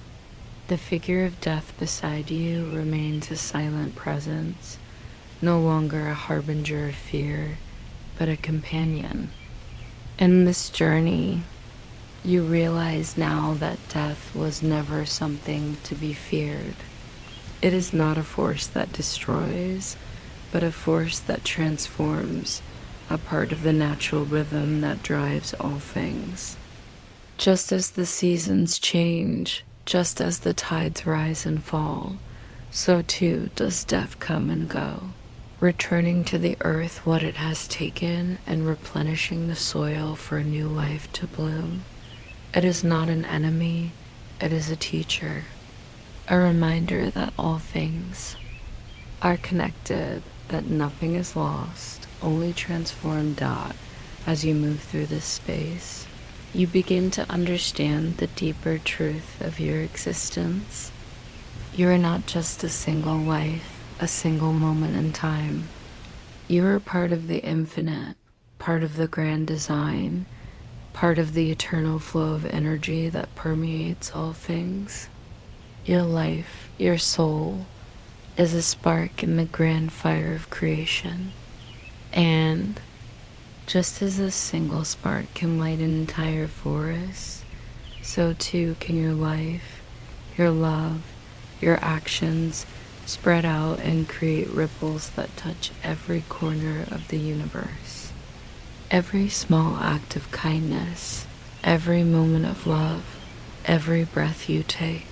The figure of death beside you remains a silent presence, no longer a harbinger of fear, but a companion. In this journey, you realize now that death was never something to be feared. It is not a force that destroys, but a force that transforms, a part of the natural rhythm that drives all things. Just as the seasons change, just as the tides rise and fall, so too does death come and go, returning to the earth what it has taken and replenishing the soil for a new life to bloom. It is not an enemy, it is a teacher, a reminder that all things are connected, that nothing is lost, only transformed out as you move through this space. You begin to understand the deeper truth of your existence. You are not just a single life, a single moment in time. You are part of the infinite, part of the grand design, part of the eternal flow of energy that permeates all things. Your life, your soul, is a spark in the grand fire of creation. And just as a single spark can light an entire forest, so too can your life, your love, your actions spread out and create ripples that touch every corner of the universe. Every small act of kindness, every moment of love, every breath you take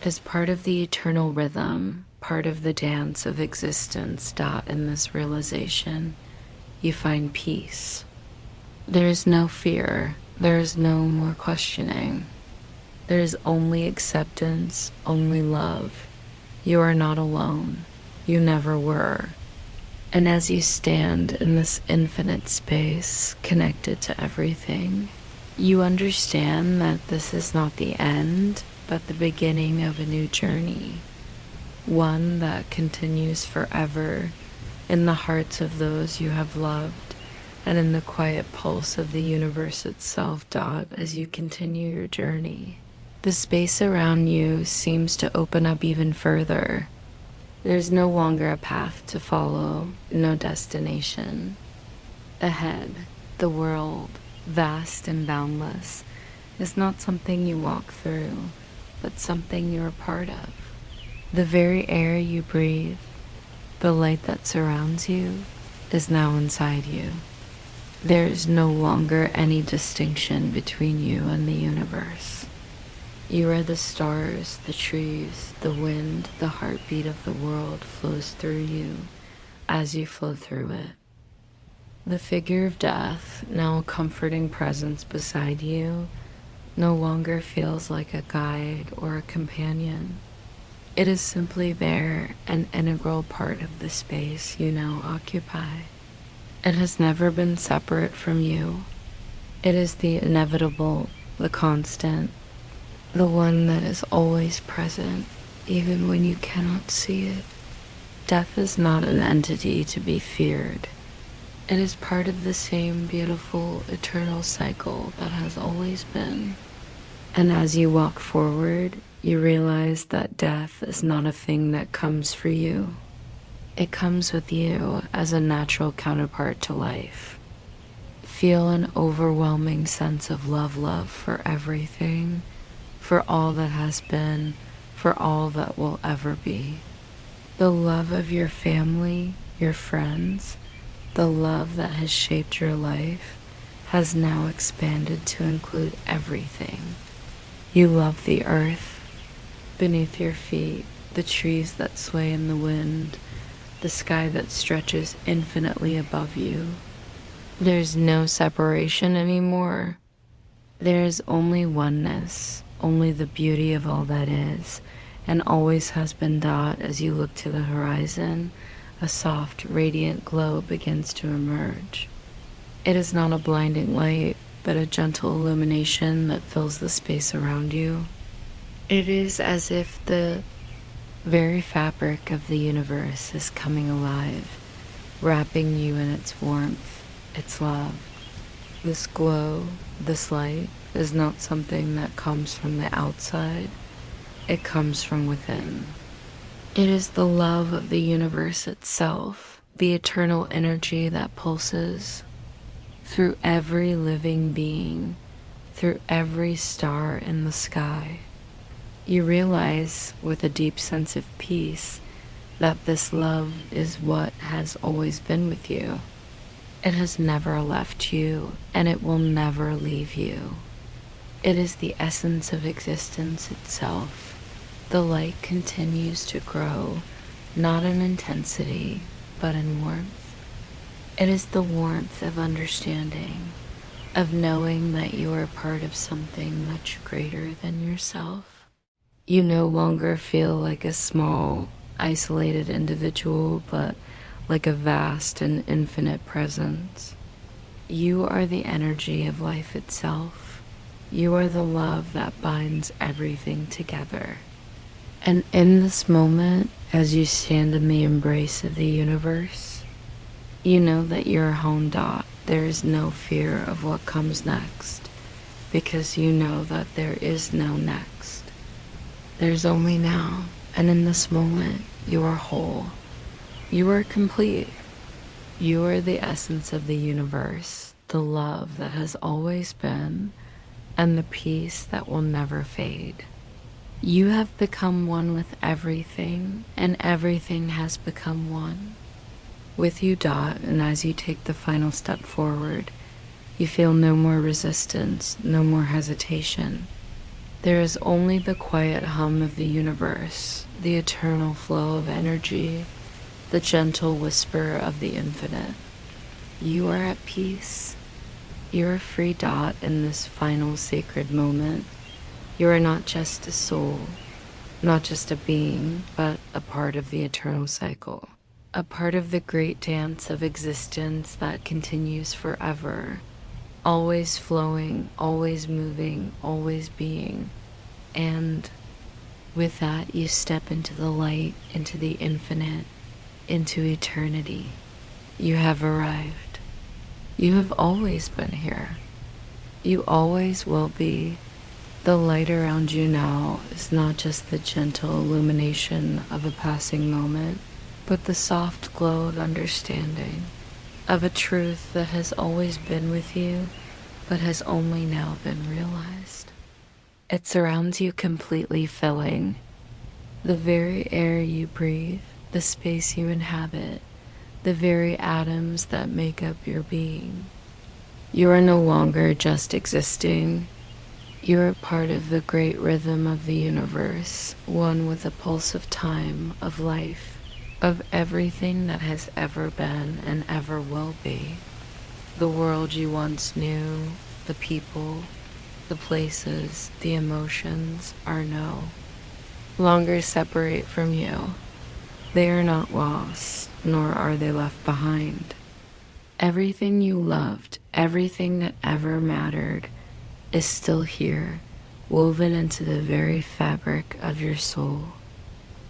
is part of the eternal rhythm, part of the dance of existence. In this realization, you find peace. There is no fear. There is no more questioning. There is only acceptance, only love. You are not alone. You never were. And as you stand in this infinite space, connected to everything, you understand that this is not the end, but the beginning of a new journey. One that continues forever in the hearts of those you have loved and in the quiet pulse of the universe itself. As you continue your journey, the space around you seems to open up even further. There's no longer a path to follow, no destination. Ahead, the world, vast and boundless, is not something you walk through, but something you're a part of. The very air you breathe, the light that surrounds you, is now inside you. There is no longer any distinction between you and the universe. You are the stars, the trees, the wind, the heartbeat of the world flows through you as you flow through it. The figure of death, now a comforting presence beside you, no longer feels like a guide or a companion. It is simply there, an integral part of the space you now occupy. It has never been separate from you. It is the inevitable, the constant, the one that is always present, even when you cannot see it. Death is not an entity to be feared. It is part of the same beautiful, eternal cycle that has always been. And as you walk forward, you realize that death is not a thing that comes for you. It comes with you as a natural counterpart to life. Feel an overwhelming sense of love for everything, for all that has been, for all that will ever be. The love of your family, your friends, the love that has shaped your life has now expanded to include everything. You love the earth beneath your feet, the trees that sway in the wind, the sky that stretches infinitely above you. There's no separation anymore. There is only oneness, only the beauty of all that is, and always has been. As you look to the horizon, a soft, radiant glow begins to emerge. It is not a blinding light, but a gentle illumination that fills the space around you. It is as if the very fabric of the universe is coming alive, wrapping you in its warmth, its love. This glow, this light, is not something that comes from the outside. It comes from within. It is the love of the universe itself, the eternal energy that pulses through every living being, through every star in the sky. You realize with a deep sense of peace that this love is what has always been with you. It has never left you, and it will never leave you. It is the essence of existence itself. The light continues to grow, not in intensity, but in warmth. It is the warmth of understanding, of knowing that you are part of something much greater than yourself. You no longer feel like a small, isolated individual, but like a vast and infinite presence. You are the energy of life itself. You are the love that binds everything together. And in this moment, as you stand in the embrace of the universe, you know that you're a home. There is no fear of what comes next, because you know that there is no next. There's only now, and in this moment, you are whole. You are complete. You are the essence of the universe, the love that has always been, and the peace that will never fade. You have become one with everything, and everything has become one with you. And as you take the final step forward, you feel no more resistance, no more hesitation. There is only the quiet hum of the universe, the eternal flow of energy, the gentle whisper of the infinite. You are at peace. You're a free. In this final sacred moment. You are not just a soul, not just a being, but a part of the eternal cycle, a part of the great dance of existence that continues forever, always flowing, always moving, always being. And with that, you step into the light, into the infinite, into eternity. You have arrived. You have always been here. You always will be. The light around you now is not just the gentle illumination of a passing moment, but the soft glow of understanding, of a truth that has always been with you, but has only now been realized. It surrounds you completely, filling the very air you breathe, the space you inhabit, the very atoms that make up your being. You are no longer just existing. You are part of the great rhythm of the universe, one with the pulse of time, of life, of everything that has ever been and ever will be. The world you once knew, the people, the places, the emotions are no longer separate from you. They are not lost, nor are they left behind. Everything you loved, everything that ever mattered, is still here, woven into the very fabric of your soul.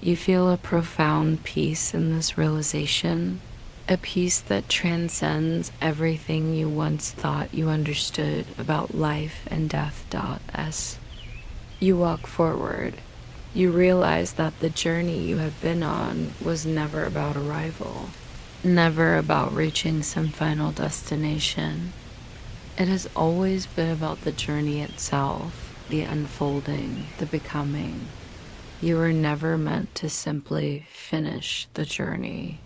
You feel a profound peace in this realization, a peace that transcends everything you once thought you understood about life and death. As you walk forward, you realize that the journey you have been on was never about arrival, never about reaching some final destination. It has always been about the journey itself, the unfolding, the becoming. You were never meant to simply finish the journey.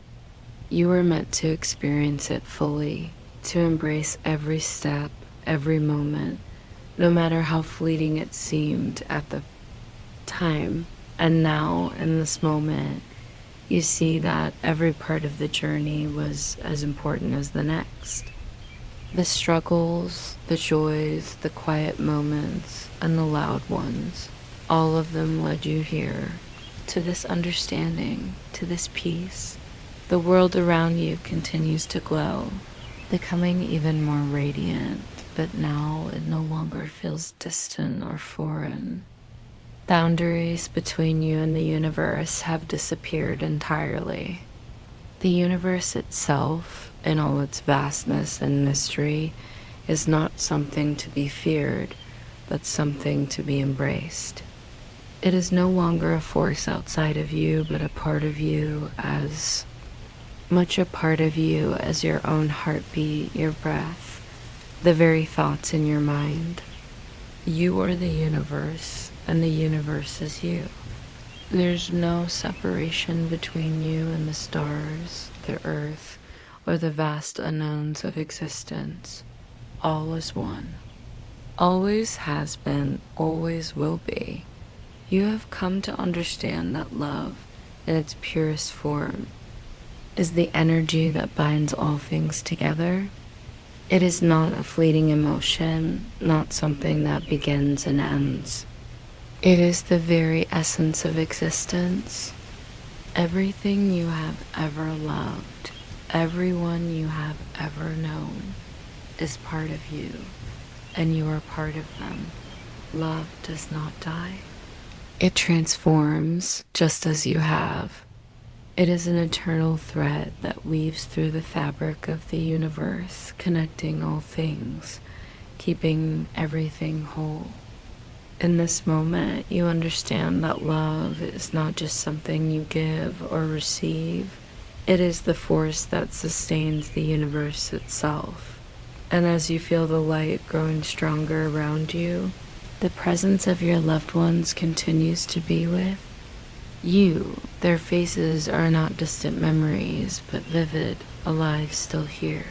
You were meant to experience it fully, to embrace every step, every moment, no matter how fleeting it seemed at the time. And now, in this moment, you see that every part of the journey was as important as the next. The struggles, the joys, the quiet moments, and the loud ones, all of them led you here, to this understanding, to this peace. The world around you continues to glow, becoming even more radiant, but now it no longer feels distant or foreign. Boundaries between you and the universe have disappeared entirely. The universe itself, in all its vastness and mystery, is not something to be feared, but something to be embraced. It is no longer a force outside of you, but a part of you, as much a part of you as your own heartbeat, your breath, the very thoughts in your mind. You are the universe, and the universe is you. There's no separation between you and the stars, the earth, or the vast unknowns of existence. All is one. Always has been, always will be. You have come to understand that love, in its purest form, is the energy that binds all things together. It is not a fleeting emotion, not something that begins and ends. It is the very essence of existence. Everything you have ever loved, everyone you have ever known, is part of you, and you are part of them. Love does not die. It transforms just as you have. It is an eternal thread that weaves through the fabric of the universe, connecting all things, keeping everything whole. In this moment, you understand that love is not just something you give or receive. It is the force that sustains the universe itself. And as you feel the light growing stronger around you, the presence of your loved ones continues to be with you. Their faces are not distant memories, but vivid, alive, still here.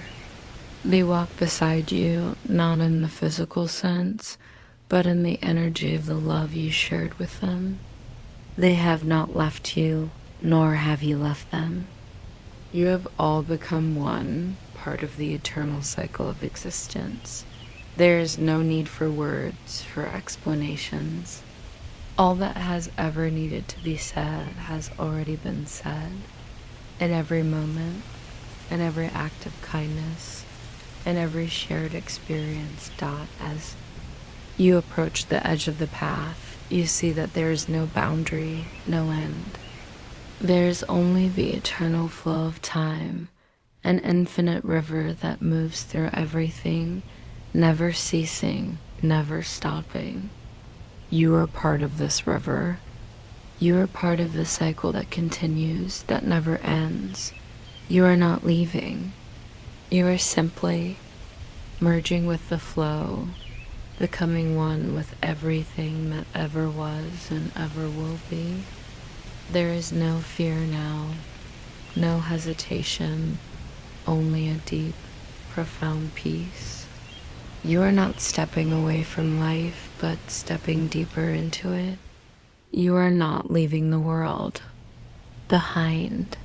They walk beside you, not in the physical sense, but in the energy of the love you shared with them. They have not left you, nor have you left them. You have all become one, part of the eternal cycle of existence. There is no need for words, for explanations. All that has ever needed to be said has already been said. In every moment, in every act of kindness, in every shared experience. As you approach the edge of the path, you see that there is no boundary, no end. There is only the eternal flow of time, an infinite river that moves through everything, never ceasing, never stopping. You are part of this river. You are part of the cycle that continues, that never ends. You are not leaving. You are simply merging with the flow, becoming one with everything that ever was and ever will be. There is no fear now, no hesitation, only a deep, profound peace. You are not stepping away from life, but stepping deeper into it. You are not leaving the world behind.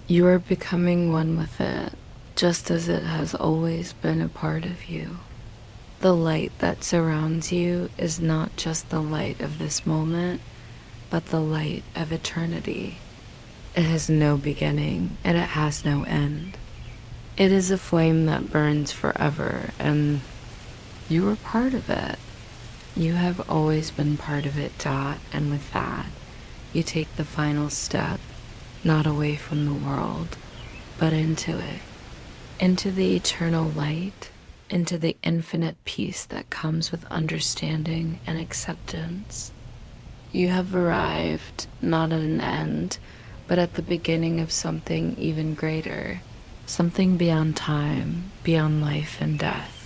You are becoming one with it, just as it has always been a part of you. The light that surrounds you is not just the light of this moment, but the light of eternity. It has no beginning and it has no end. It is a flame that burns forever, and you are part of it. You have always been part of it, Dot, and with that, you take the final step, not away from the world, but into it, into the eternal light, into the infinite peace that comes with understanding and acceptance. You have arrived, not at an end, but at the beginning of something even greater, something beyond time, beyond life and death.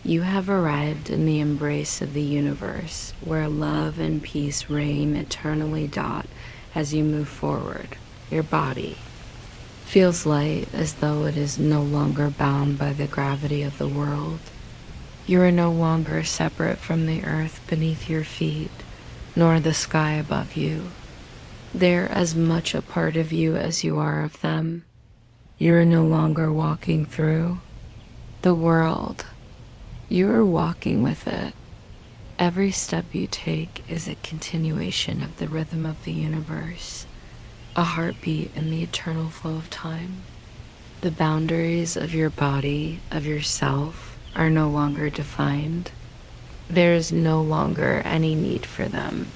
You have arrived in the embrace of the universe, where love and peace reign eternally. Dot, as you move forward, your body feels light, as though it is no longer bound by the gravity of the world. You are no longer separate from the earth beneath your feet, nor the sky above you. They're as much a part of you as you are of them. You are no longer walking through the world. You are walking with it. Every step you take is a continuation of the rhythm of the universe, a heartbeat in the eternal flow of time. The boundaries of your body, of yourself, are no longer defined. There is no longer any need for them.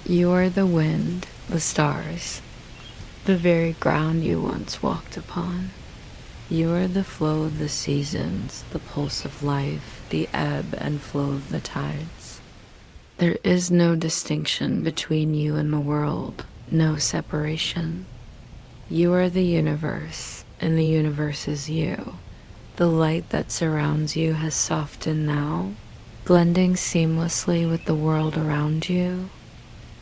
You are the wind, the stars, the very ground you once walked upon. You are the flow of the seasons, the pulse of life, the ebb and flow of the tides. There is no distinction between you and the world, no separation. You are the universe, and the universe is you. The light that surrounds you has softened now, blending seamlessly with the world around you.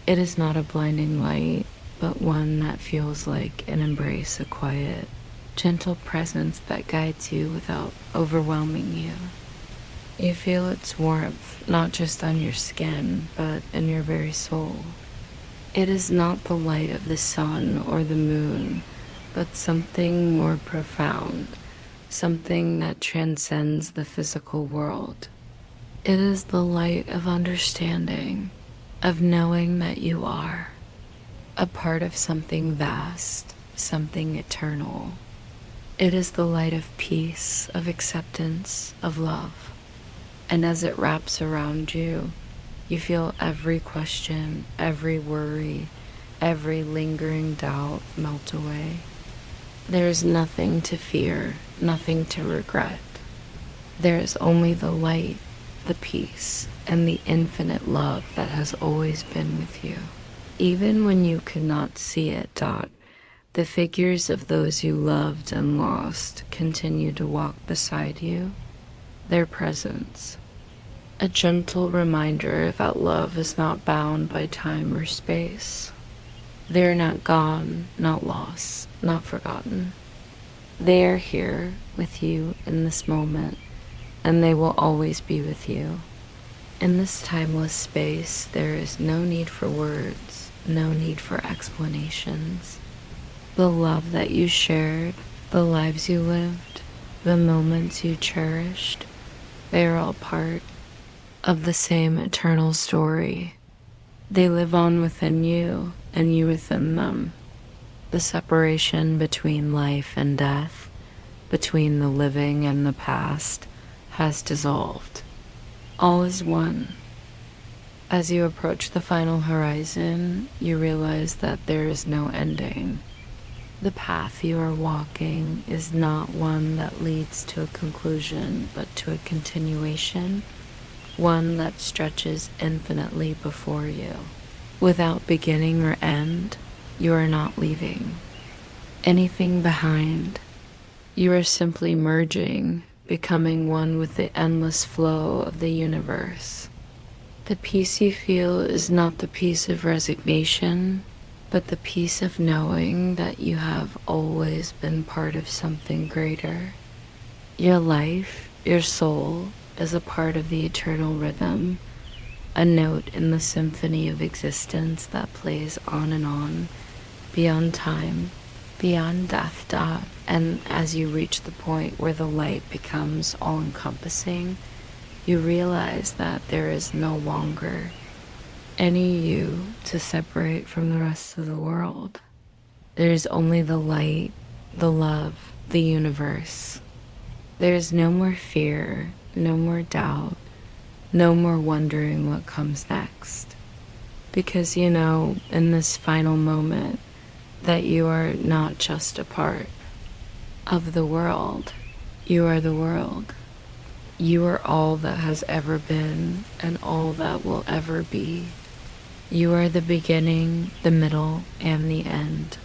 It is not a blinding light, but one that feels like an embrace, a quiet, gentle presence that guides you without overwhelming you. You feel its warmth, not just on your skin, but in your very soul. It is not the light of the sun or the moon, but something more profound, something that transcends the physical world. It is the light of understanding, of knowing that you are a part of something vast, something eternal. It is the light of peace, of acceptance, of love. And as it wraps around you, you feel every question, every worry, every lingering doubt melt away. There is nothing to fear, nothing to regret. There is only the light, the peace, and the infinite love that has always been with you. Even when you could not see it, Dot, the figures of those you loved and lost continue to walk beside you, their presence, a gentle reminder that love is not bound by time or space. They are not gone, not lost, not forgotten. They are here with you in this moment, and they will always be with you. In this timeless space, there is no need for words, no need for explanations. The love that you shared, the lives you lived, the moments you cherished, they are all part of the same eternal story. They live on within you, and you within them. The separation between life and death, between the living and the past, has dissolved. All is one. As you approach the final horizon, you realize that there is no ending. The path you are walking is not one that leads to a conclusion, but to a continuation, one that stretches infinitely before you. Without beginning or end, you are not leaving anything behind. You are simply merging, becoming one with the endless flow of the universe. The peace you feel is not the peace of resignation, but the peace of knowing that you have always been part of something greater. Your life, your soul, is a part of the eternal rhythm, a note in the symphony of existence that plays on and on, beyond time, beyond death. And as you reach the point where the light becomes all-encompassing, you realize that there is no longer any you to separate from the rest of the world. There is only the light, the love, the universe. There is no more fear, no more doubt, no more wondering what comes next. Because you know, in this final moment, that you are not just a part of the world. You are the world. You are all that has ever been and all that will ever be. You are the beginning, the middle, and the end.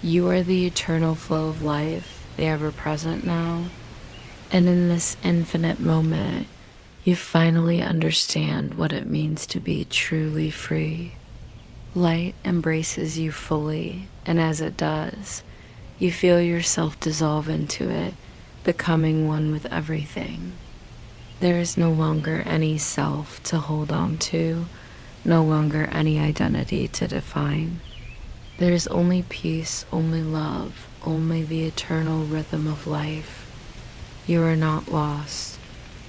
You are the eternal flow of life, the ever-present now. And in this infinite moment, you finally understand what it means to be truly free. Light embraces you fully, and as it does, you feel yourself dissolve into it, becoming one with everything. There is no longer any self to hold on to, no longer any identity to define. There is only peace, only love, only the eternal rhythm of life. You are not lost.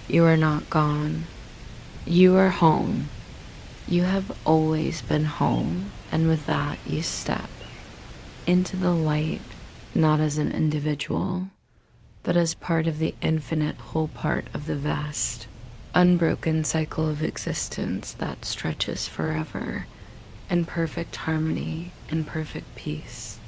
You are not gone. You are home. You have always been home, and with that you step into the light, not as an individual, but as part of the infinite whole part of the vast, unbroken cycle of existence that stretches forever in perfect harmony and perfect peace.